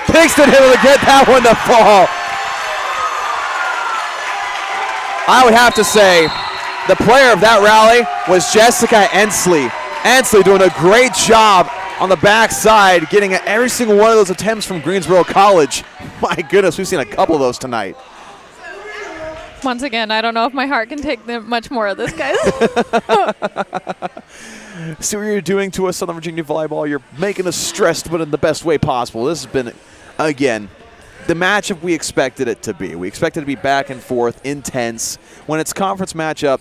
Pinkston able to get that one to fall. I would have to say the player of that rally was Jessica Ensley. Ensley doing a great job on the backside, getting at every single one of those attempts from Greensboro College. My goodness, we've seen a couple of those tonight. Once again, I don't know if my heart can take much more of this, guys. See what you're doing to us, Southern Virginia Volleyball. You're making us stressed, but in the best way possible. This has been, again, the matchup we expected it to be. We expected it to be back and forth, intense. When it's conference matchup,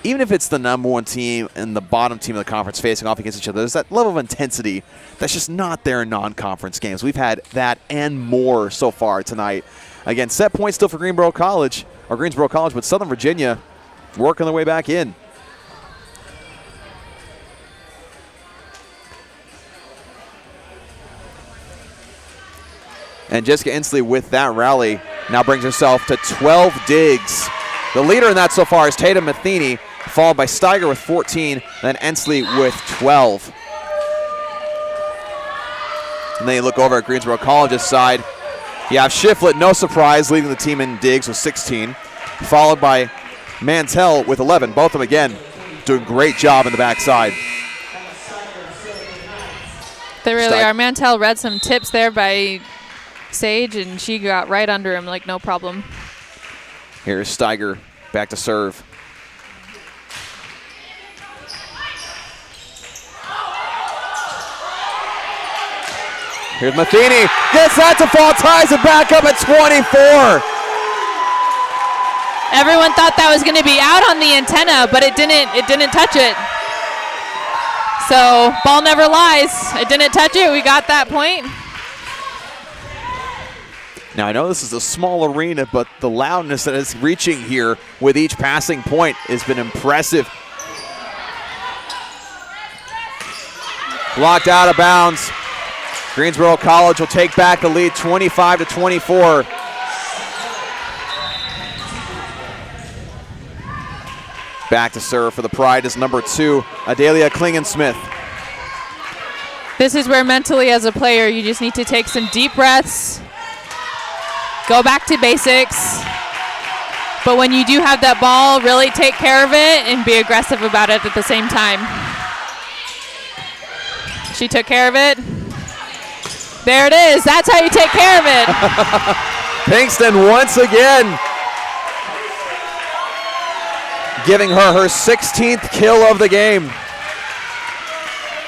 even if it's the number one team and the bottom team of the conference facing off against each other, there's that level of intensity that's just not there in non-conference games. We've had that and more so far tonight. Again, set point still for Greensboro College, but Southern Virginia working their way back in. And Jessica Ensley with that rally now brings herself to 12 digs. The leader in that so far is Tatum Matheny, followed by Steiger with 14, then Ensley with 12. And then you look over at Greensboro College's side. You have Shiflett, no surprise, leading the team in digs with 16, followed by Mantell with 11. Both of them, again, doing a great job in the backside. They really are. Mantell read some tips there by Sage, and she got right under him like no problem. Here's Steiger back to serve. Here's Matheny, gets that to fall, ties it back up at 24. Everyone thought that was going to be out on the antenna, but it didn't touch it. So ball never lies. It didn't touch it. We got that point. Now I know this is a small arena, but the loudness that is reaching here with each passing point has been impressive. Blocked out of bounds. Greensboro College will take back the lead 25-24. Back to serve for the Pride is number 2, Adalia Klingensmith. This is where mentally as a player you just need to take some deep breaths, go back to basics, but when you do have that ball, really take care of it and be aggressive about it at the same time. She took care of it. There it is. That's how you take care of it. Pinkston once again giving her 16th kill of the game.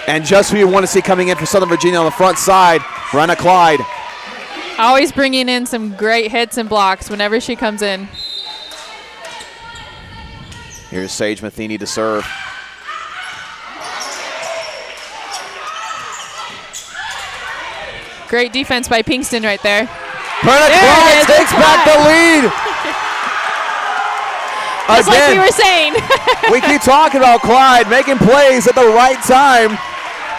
And just who you want to see coming in for Southern Virginia on the front side, Brenna Clyde. Always bringing in some great hits and blocks whenever she comes in. Here's Sage Matheny to serve. Great defense by Pinkston right there. Brenna Clyde takes back the lead. Just like we were saying. We keep talking about Clyde making plays at the right time.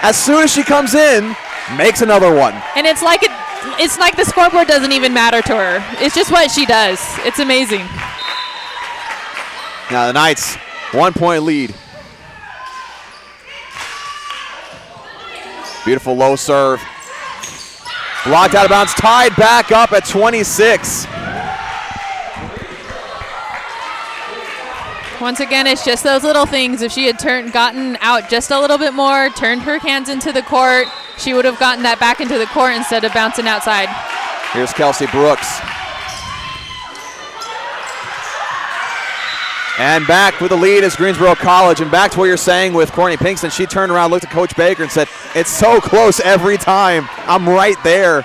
As soon as she comes in, makes another one. And it's like the scoreboard doesn't even matter to her. It's just what she does. It's amazing. Now the Knights, 1-point lead. Beautiful low serve. Blocked out of bounds, tied back up at 26. Once again, it's just those little things. If she had gotten out just a little bit more, turned her hands into the court, she would have gotten that back into the court instead of bouncing outside. Here's Kelsey Brooks. And back with the lead is Greensboro College. And back to what you're saying with Courtney Pinkston, she turned around, looked at Coach Baker and said, it's so close every time. I'm right there.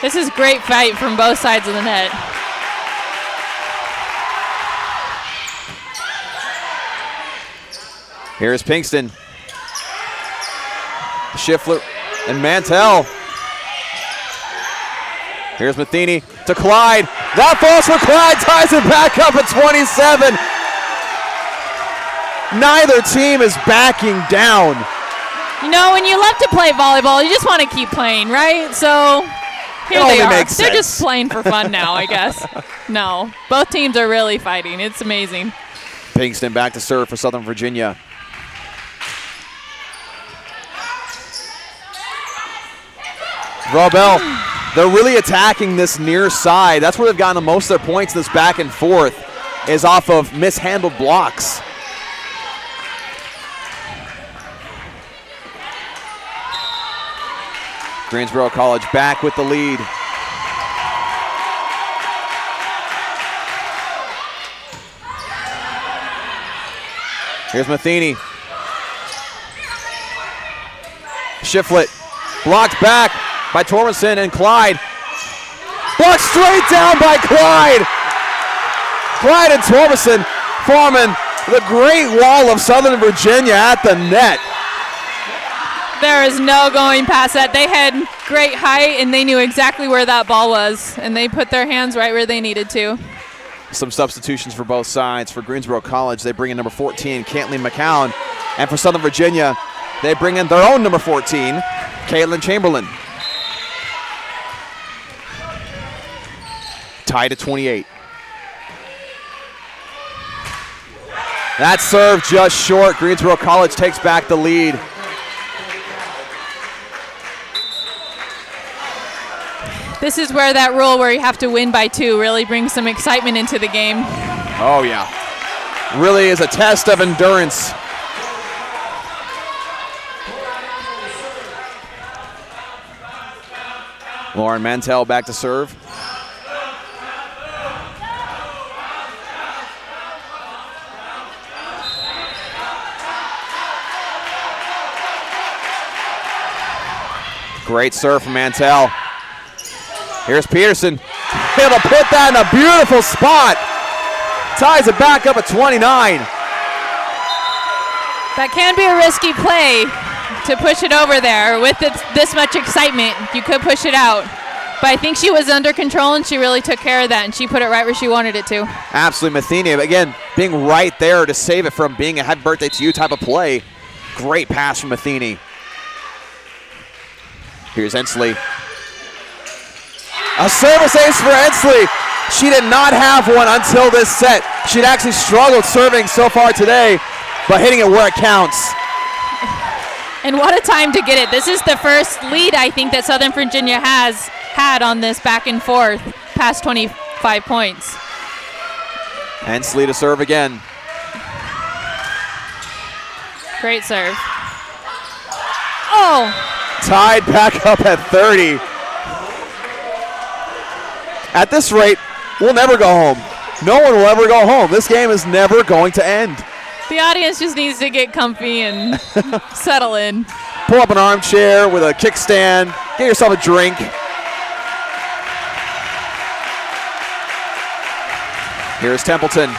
This is great fight from both sides of the net. Here's Pinkston. Schiffler and Mantell. Here's Matheny to Clyde. That falls for Clyde, ties it back up at 27. Neither team is backing down. You know, when you love to play volleyball, you just want to keep playing, right? So here they are. They're just playing for fun now, I guess. No, both teams are really fighting. It's amazing. Pinkston back to serve for Southern Virginia. Robel, they're really attacking this near side. That's where they've gotten the most of their points in this back and forth, is off of mishandled blocks. Greensboro College back with the lead. Here's Matheny. Shiflett blocked back by Tormenson and Clyde. Blocked straight down by Clyde. Clyde and Tormenson forming the great wall of Southern Virginia at the net. There is no going past that. They had great height and they knew exactly where that ball was, and they put their hands right where they needed to. Some substitutions for both sides. For Greensboro College, they bring in number 14, Caitlin McCown. And for Southern Virginia, they bring in their own number 14, Caitlin Chamberlain. Tied at 28. That serve just short. Greensboro College takes back the lead. This is where that rule where you have to win by 2 really brings some excitement into the game. Oh, yeah. Really is a test of endurance. Lauren Mantell back to serve. Great serve from Mantell. Here's Peterson. Able to put that in a beautiful spot. Ties it back up at 29. That can be a risky play to push it over there. With this much excitement, you could push it out. But I think she was under control and she really took care of that and she put it right where she wanted it to. Absolutely, Matheny, again, being right there to save it from being a happy birthday to you type of play. Great pass from Matheny. Here's Ensley. A service ace for Ensley. She did not have one until this set. She'd actually struggled serving so far today, but hitting it where it counts. And what a time to get it. This is the first lead, I think, that Southern Virginia has had on this back and forth past 25 points. Hensley to serve again. Great serve. Oh! Tied back up at 30. At this rate, we'll never go home. No one will ever go home. This game is never going to end. The audience just needs to get comfy and settle in. Pull up an armchair with a kickstand. Get yourself a drink. Here's Templeton.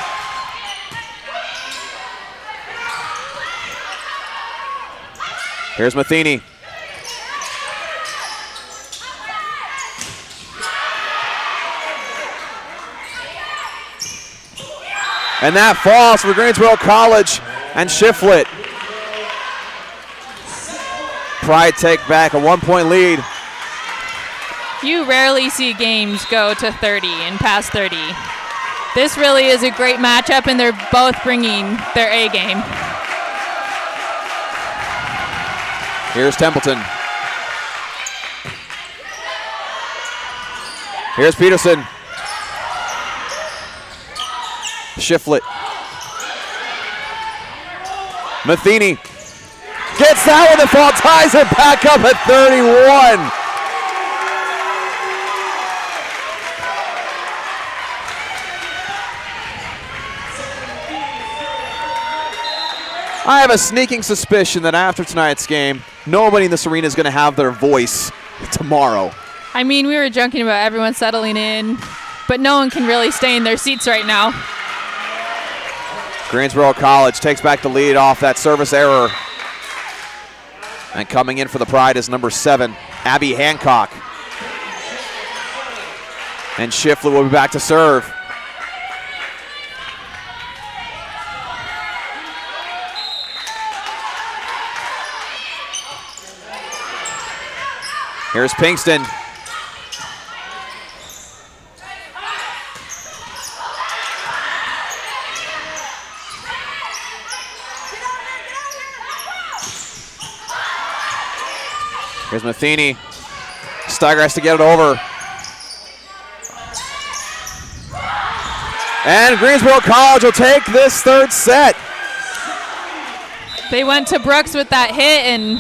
Here's Matheny. And that falls for Greensboro College and Shiflett. Pride take back a 1-point lead. You rarely see games go to 30 and past 30. This really is a great matchup, and they're both bringing their A game. Here's Templeton. Here's Peterson. Shiflett. Matheny gets that one, the fall, ties it back up at 31. I have a sneaking suspicion that after tonight's game, nobody in this arena is going to have their voice tomorrow. I mean, we were joking about everyone settling in, but no one can really stay in their seats right now. Greensboro College takes back the lead off that service error. And coming in for the Pride is number 7, Abby Hancock. And Shiflett will be back to serve. Here's Pinkston. Here's Matheny. Steiger has to get it over. And Greensboro College will take this third set. They went to Brooks with that hit, and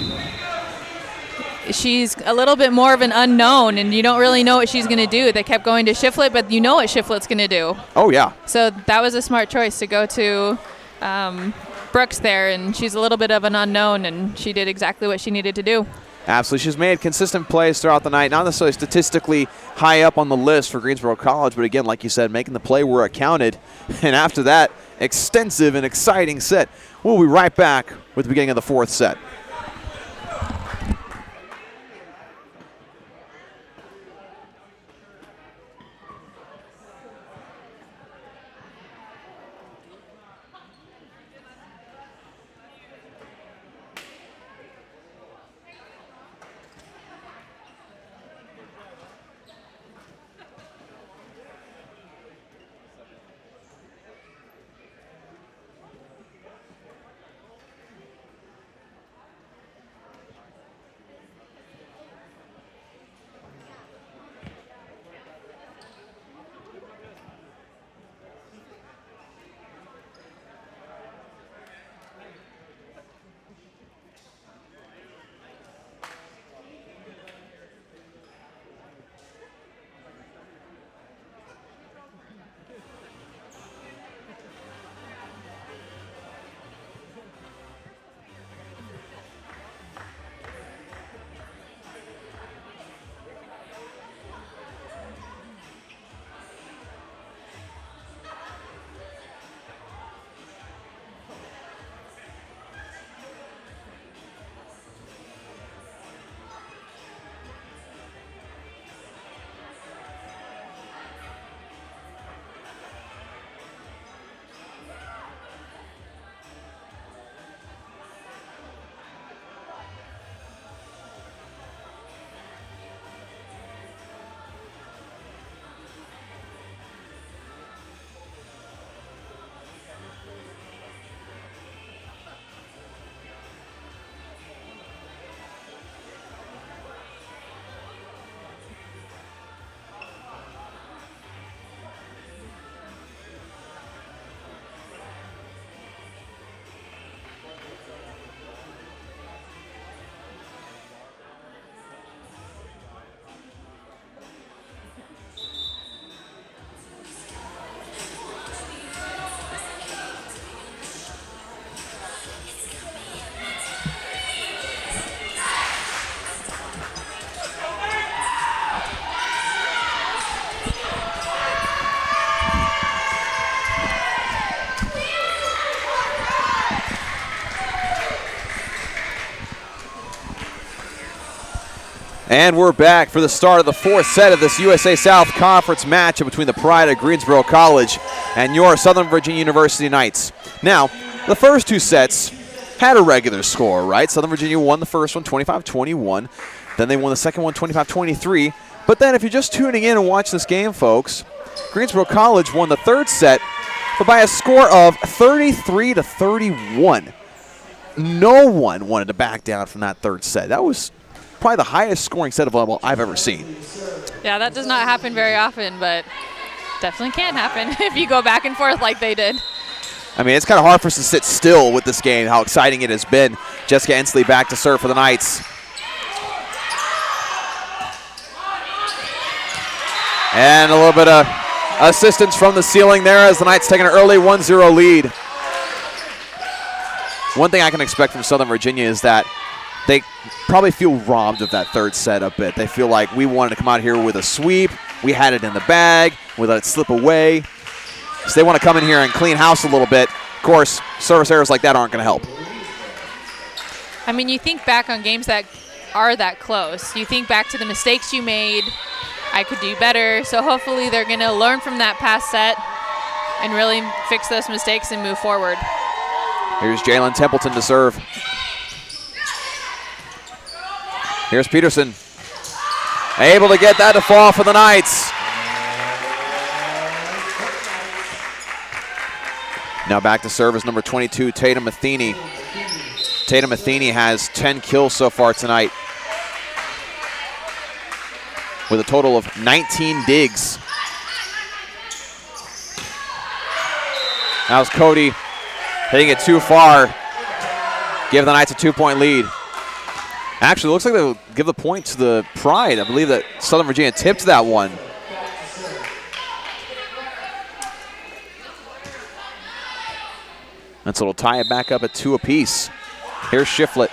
she's a little bit more of an unknown, and you don't really know what she's going to do. They kept going to Shiflett, but you know what Shiflett's going to do. Oh, yeah. So that was a smart choice to go to Brooks there, and she's a little bit of an unknown, and she did exactly what she needed to do. Absolutely. She's made consistent plays throughout the night, not necessarily statistically high up on the list for Greensboro College, but again, like you said, making the play where it counted. And after that, extensive and exciting set. We'll be right back with the beginning of the fourth set. And we're back for the start of the fourth set of this USA South Conference matchup between the Pride of Greensboro College and your Southern Virginia University Knights. Now, the first two sets had a regular score, right? Southern Virginia won the first one 25-21. Then they won the second one 25-23. But then if you're just tuning in and watch this game, folks, Greensboro College won the third set, but by a score of 33-31. No one wanted to back down from that third set. That was probably the highest scoring set of volleyball I've ever seen. Yeah, that does not happen very often, but definitely can happen if you go back and forth like they did. I mean, it's kind of hard for us to sit still with this game, how exciting it has been. Jessica Ensley back to serve for the Knights. And a little bit of assistance from the ceiling there as the Knights take an early 1-0 lead. One thing I can expect from Southern Virginia is that they probably feel robbed of that third set a bit. They feel like we wanted to come out here with a sweep. We had it in the bag. We let it slip away. So they want to come in here and clean house a little bit. Of course, service errors like that aren't going to help. I mean, you think back on games that are that close. You think back to the mistakes you made. I could do better. So hopefully they're going to learn from that past set and really fix those mistakes and move forward. Here's Jalen Templeton to serve. Here's Peterson. Able to get that to fall for the Knights. Now back to serve is number 22, Tatum Matheny. Tatum Matheny has 10 kills so far tonight, with a total of 19 digs. That was Cody hitting it too far. Give the Knights a 2-point lead. Actually, it looks like they'll give the point to the Pride. I believe that Southern Virginia tipped that one. And so it'll tie it back up at 2 apiece. Here's Shiflett.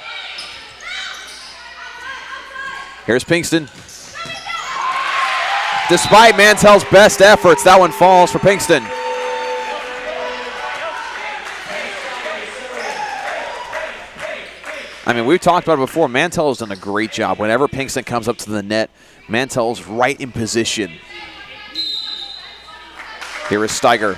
Here's Pinkston. Despite Mantell's best efforts, that one falls for Pinkston. I mean, we've talked about it before. Mantell has done a great job. Whenever Pinkston comes up to the net, Mantell's right in position. Here is Steiger.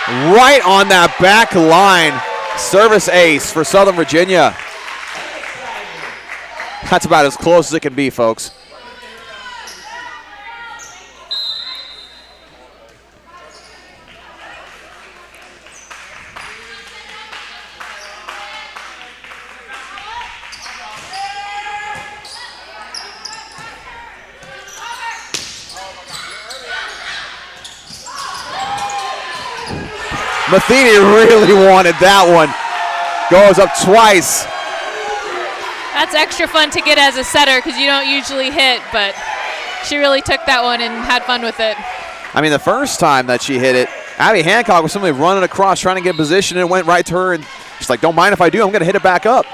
Right on that back line. Service ace for Southern Virginia. That's about as close as it can be, folks. Matheny really wanted that one. Goes up twice. That's extra fun to get as a setter because you don't usually hit, but she really took that one and had fun with it. I mean, the first time that she hit it, Abby Hancock was simply running across trying to get position, and it went right to her, and she's like, don't mind if I do, I'm going to hit it back up.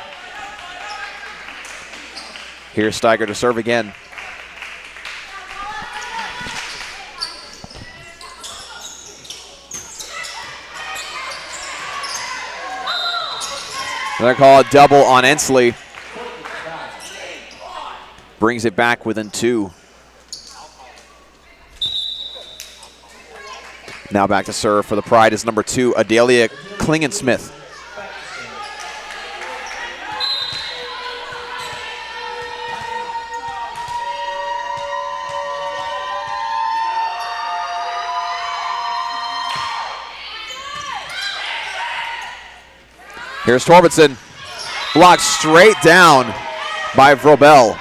Here's Steiger to serve again. They're going to call a double on Ensley. Brings it back within 2. Now back to serve for the Pride is number 2, Adelia Klingensmith. Here's Torbenson. Blocked straight down by Vrobel.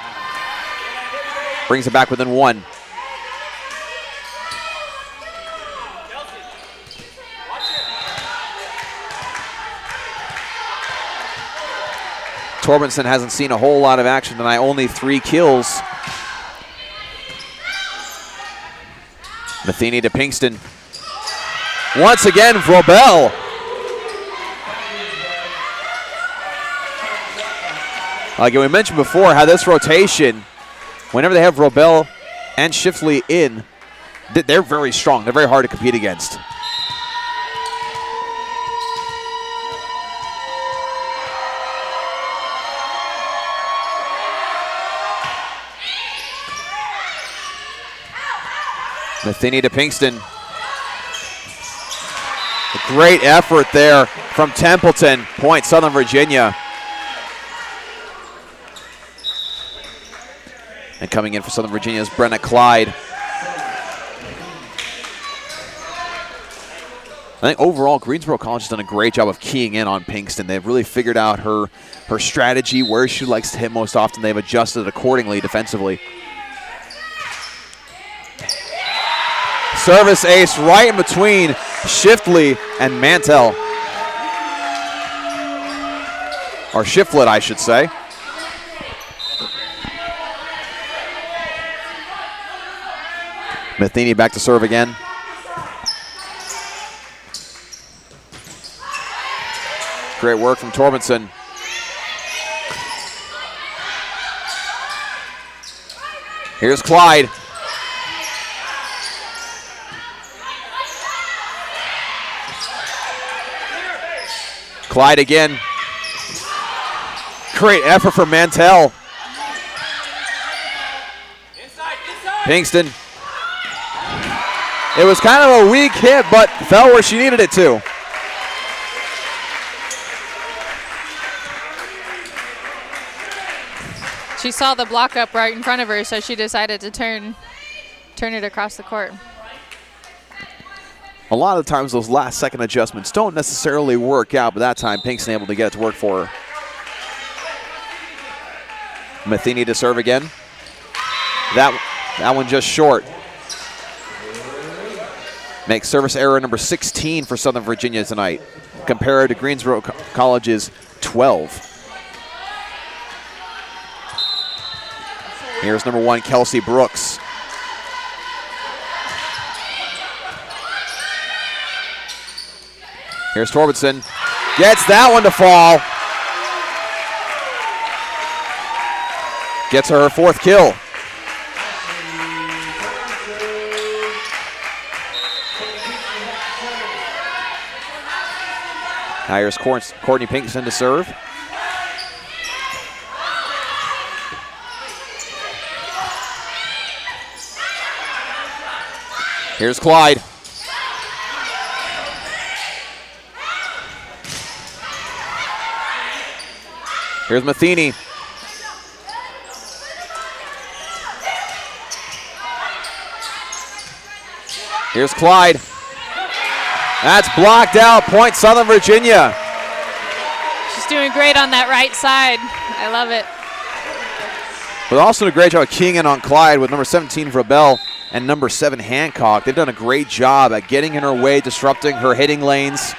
Brings it back within 1. Torbenson hasn't seen a whole lot of action tonight, only 3 kills. Matheny to Pinkston. Once again, Vrobel. Like we mentioned before, how this rotation, whenever they have Vrobel and Shifley in, they're very strong. They're very hard to compete against. Matheny to Pinkston. A great effort there from Templeton. Point Southern Virginia. And coming in for Southern Virginia is Brenna Clyde. I think overall, Greensboro College has done a great job of keying in on Pinkston. They've really figured out her strategy, where she likes to hit most often. They've adjusted accordingly defensively. Service ace right in between Shifley and Mantell. Or Shiflet, I should say. Matheny back to serve again. Great work from Torbenson. Here's Clyde. Clyde again. Great effort from Mantell. Pinkston. It was kind of a weak hit, but fell where she needed it to. She saw the block up right in front of her, so she decided to turn it across the court. A lot of times those last second adjustments don't necessarily work out, but that time Pinkston able to get it to work for her. Matheny to serve again. That one just short. Makes service error number 16 for Southern Virginia tonight, compared to Greensboro College's 12. Here's number 1, Kelsey Brooks. Here's Torbenson. Gets that one to fall. Gets her 4th kill. Now here's Courtney Pinkston to serve. Here's Clyde. Here's Matheny. Here's Clyde. That's blocked out. Point Southern Virginia. She's doing great on that right side. I love it. But also did a great job of keying in on Clyde with number 17, Vrabel, and number 7, Hancock. They've done a great job at getting in her way, disrupting her hitting lanes.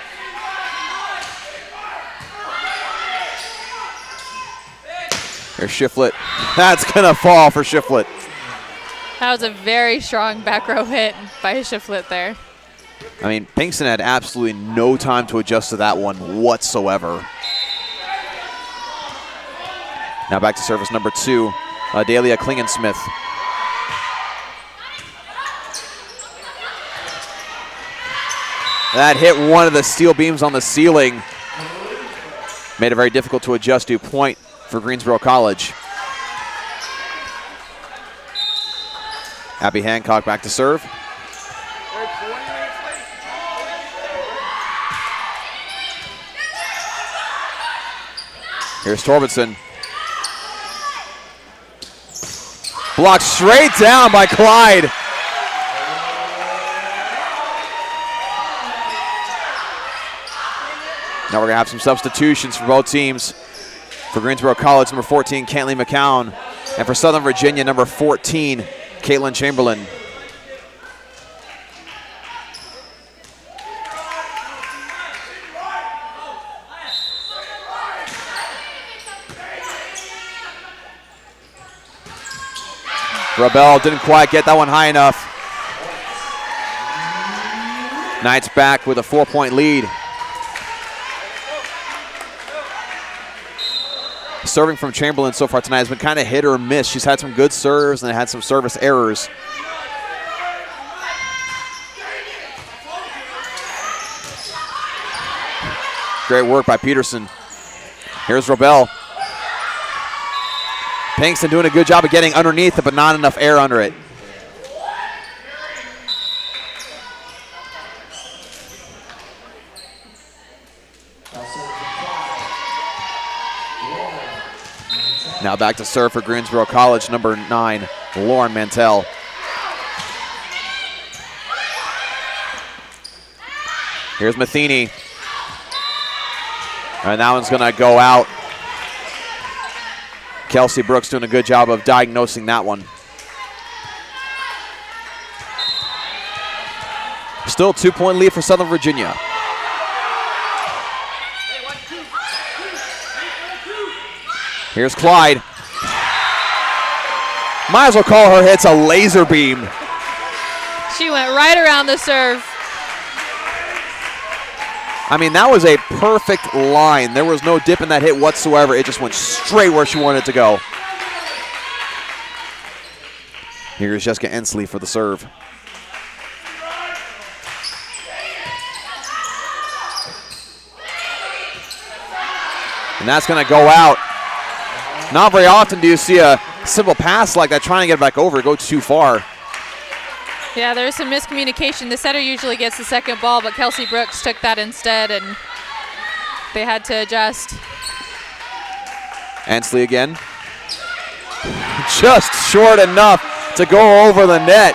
There's Shiflet. That's going to fall for Shiflet. That was a very strong back row hit by Shiflet there. I mean, Pinkston had absolutely no time to adjust to that one whatsoever. Now back to service number 2, Dahlia Klingensmith. That hit one of the steel beams on the ceiling. Made it very difficult to adjust to. Point for Greensboro College. Abby Hancock back to serve. Here's Torbenson. Blocked straight down by Clyde. Now we're going to have some substitutions for both teams. For Greensboro College, number 14, Cantley McCown. And for Southern Virginia, number 14, Caitlin Chamberlain. Vrabel didn't quite get that one high enough. Knights back with a 4-point lead. Serving from Chamberlain so far tonight has been kind of hit or miss. She's had some good serves and had some service errors. Great work by Peterson. Here's Vrabel. Pinkston doing a good job of getting underneath it, but not enough air under it. Now back to serve for Greensboro College, number 9, Lauren Mantell. Here's Matheny. And that one's gonna go out. Kelsey Brooks doing a good job of diagnosing that one. Still 2-point lead for Southern Virginia. Here's Clyde. Might as well call her hits a laser beam. She went right around the serve. I mean, that was a perfect line. There was no dip in that hit whatsoever. It just went straight where she wanted it to go. Here's Jessica Ensley for the serve. And that's going to go out. Not very often do you see a simple pass like that trying to get it back over. It goes too far. Yeah, there's some miscommunication. The setter usually gets the second ball, but Kelsey Brooks took that instead, and they had to adjust. Ansley again. Just short enough to go over the net.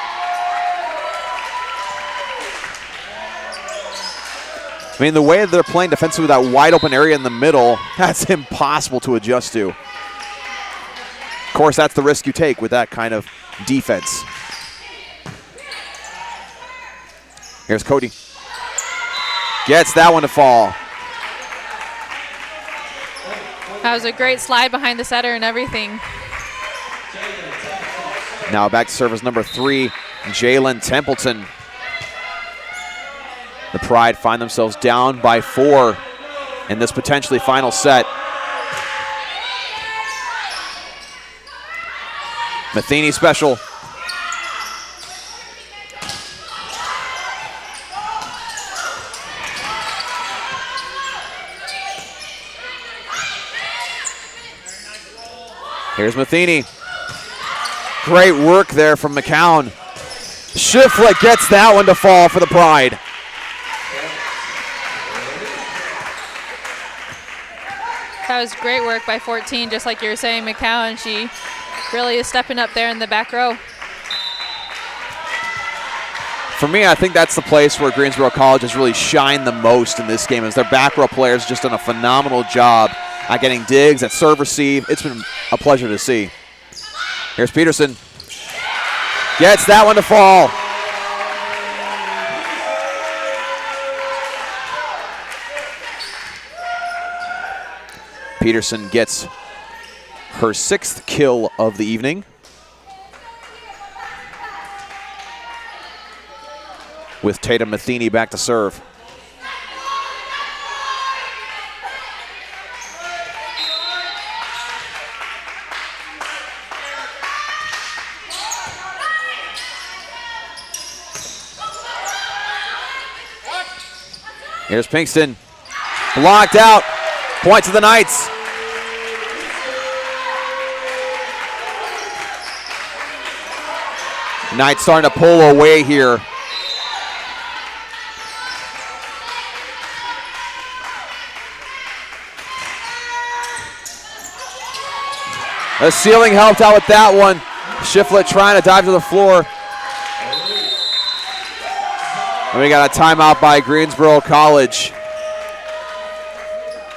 I mean, the way they're playing defensively with that wide open area in the middle, that's impossible to adjust to. Of course, that's the risk you take with that kind of defense. Here's Cody. Gets that one to fall. That was a great slide behind the setter and everything. Now back to service number 3, Jalen Templeton. The Pride find themselves down by 4 in this potentially final set. Matheny special. Here's Matheny. Great work there from McCown. Shiflett gets that one to fall for the Pride. That was great work by 14, just like you were saying, McCown. She really is stepping up there in the back row. For me, I think that's the place where Greensboro College has really shined the most in this game, as their back row players just done a phenomenal job at getting digs, at serve receive. It's been a pleasure to see. Here's Peterson. Gets that one to fall. Peterson gets her 6th kill of the evening. With Tatum Matheny back to serve. Here's Pinkston. Blocked out. Point to the Knights. Knights starting to pull away here. The ceiling helped out with that one. Shiflett trying to dive to the floor. And we got a timeout by Greensboro College.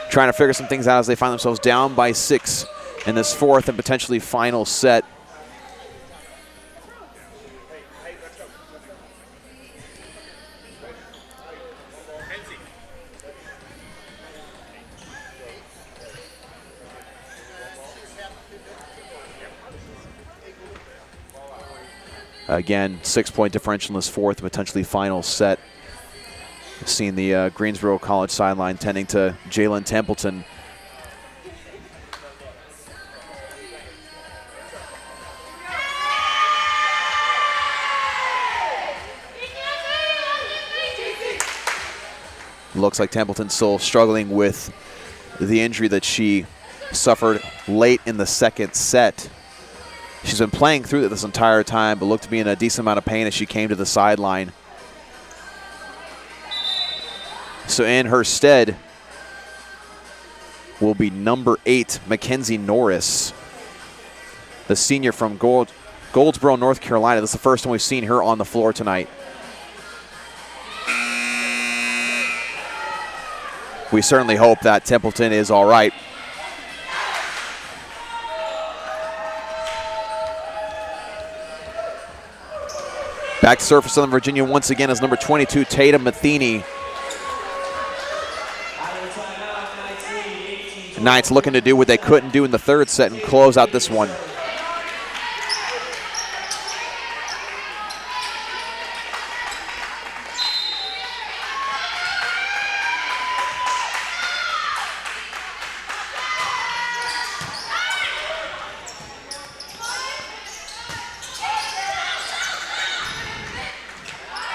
Trying to figure some things out as they find themselves down by 6 in this 4th and potentially final set. Again, 6-point differential in this 4th, potentially final set. Seeing the Greensboro College sideline tending to Jalen Templeton. Looks like Templeton's still struggling with the injury that she suffered late in the 2nd set. She's been playing through it this entire time, but looked to be in a decent amount of pain as she came to the sideline. So in her stead will be number 8, Mackenzie Norris. the senior from Goldsboro, North Carolina. This is the first time we've seen her on the floor tonight. We certainly hope that Templeton is all right. Back to serve for Southern Virginia once again is number 22, Tatum Matheny. Knights looking to do what they couldn't do in the third set and close out this one.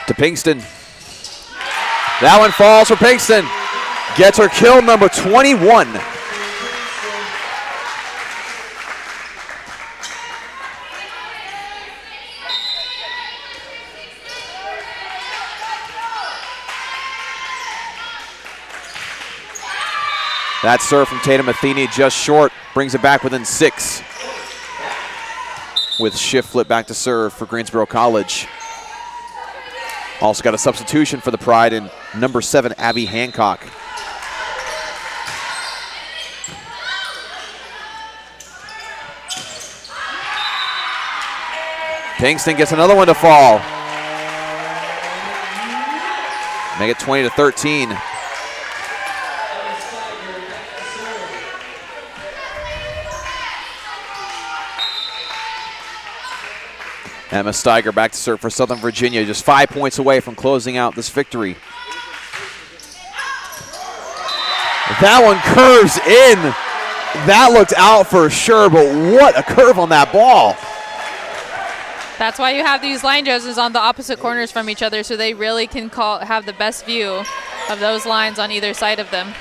To Pinkston. That one falls for Pinkston. Gets her kill number 21. That serve from Tatum Matheny just short, brings it back within 6. With shift flip back to serve for Greensboro College. Also got a substitution for the Pride in number 7, Abby Hancock. Pinkston gets another one to fall. Make it 20-13. Emma Steiger back to serve for Southern Virginia, just 5 points away from closing out this victory. That one curves in. That looked out for sure, but what a curve on that ball. That's why you have these line judges on the opposite corners from each other, so they really can have the best view of those lines on either side of them.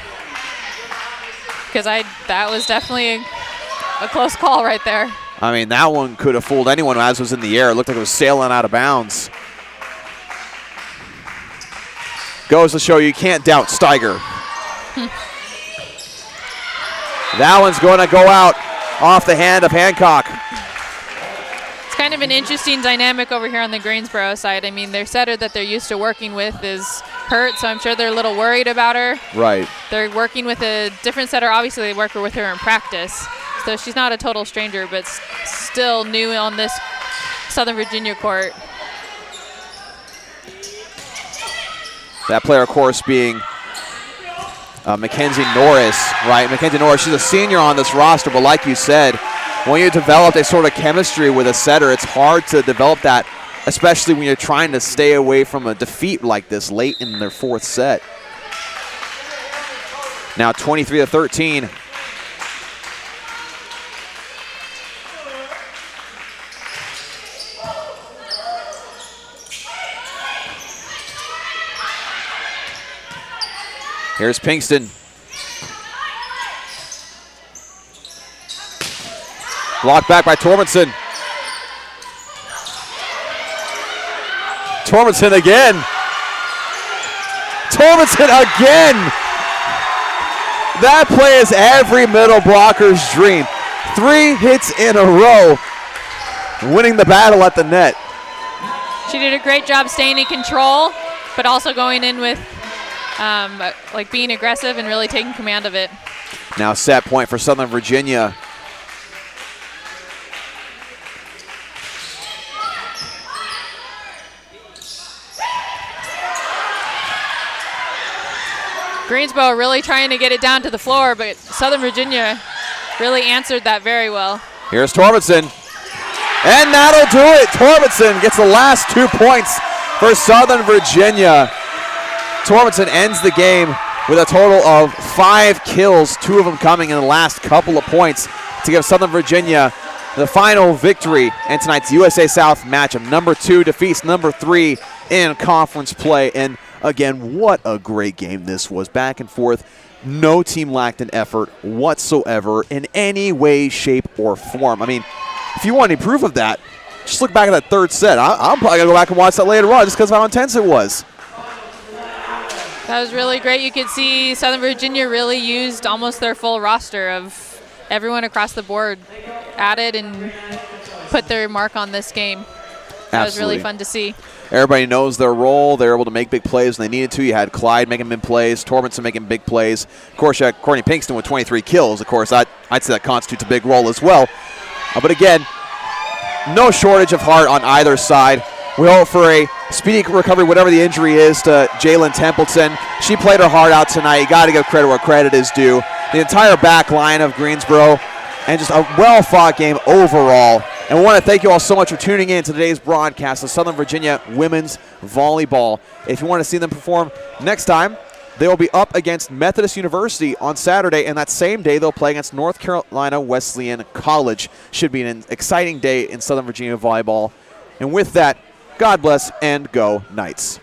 Because that was definitely a close call right there. I mean, that one could have fooled anyone as it was in the air. It looked like it was sailing out of bounds. Goes to show you can't doubt Steiger. That one's going to go out off the hand of Hancock. It's kind of an interesting dynamic over here on the Greensboro side. I mean, their setter that they're used to working with is hurt, so I'm sure they're a little worried about her. Right. They're working with a different setter. Obviously, they work with her in practice. So she's not a total stranger, but still new on this Southern Virginia court. That player, of course, being Mackenzie Norris, right? Mackenzie Norris, she's a senior on this roster, but like you said, when you develop a sort of chemistry with a setter, it's hard to develop that, especially when you're trying to stay away from a defeat like this late in their fourth set. Now 23-13. Here's Pinkston. Blocked back by Torbenson. Torbenson again. Torbenson again. That play is every middle blocker's dream. 3 hits in a row, winning the battle at the net. She did a great job staying in control, but also going in with like being aggressive and really taking command of it. Now set point for Southern Virginia. Greensboro really trying to get it down to the floor, but Southern Virginia really answered that very well. Here's Torbenson. And that'll do it. Torbenson gets the last 2 points for Southern Virginia. Torbenson ends the game with a total of 5 kills, 2 of them coming in the last couple of points to give Southern Virginia the final victory in tonight's USA South matchup. Number 2 defeats number 3 in conference play. And again, what a great game this was. Back and forth. No team lacked an effort whatsoever in any way, shape, or form. I mean, if you want any proof of that, just look back at that third set. I'm probably going to go back and watch that later on just because of how intense it was. That was really great. You could see Southern Virginia really used almost their full roster of everyone across the board added and put their mark on this game. That was really fun to see. Everybody knows their role. They're able to make big plays when they needed to. You had Clyde making big plays, Torbenson making big plays. Of course, you had Courtney Pinkston with 23 kills. Of course, I'd say that constitutes a big role as well. But again, no shortage of heart on either side. We hope for a speedy recovery, whatever the injury is, to Jalen Templeton. She played her heart out tonight. You got to give credit where credit is due. The entire back line of Greensboro, and just a well-fought game overall. And we want to thank you all so much for tuning in to today's broadcast of Southern Virginia Women's Volleyball. If you want to see them perform next time, they will be up against Methodist University on Saturday, and that same day they'll play against North Carolina Wesleyan College. Should be an exciting day in Southern Virginia volleyball. And with that, God bless and go Knights.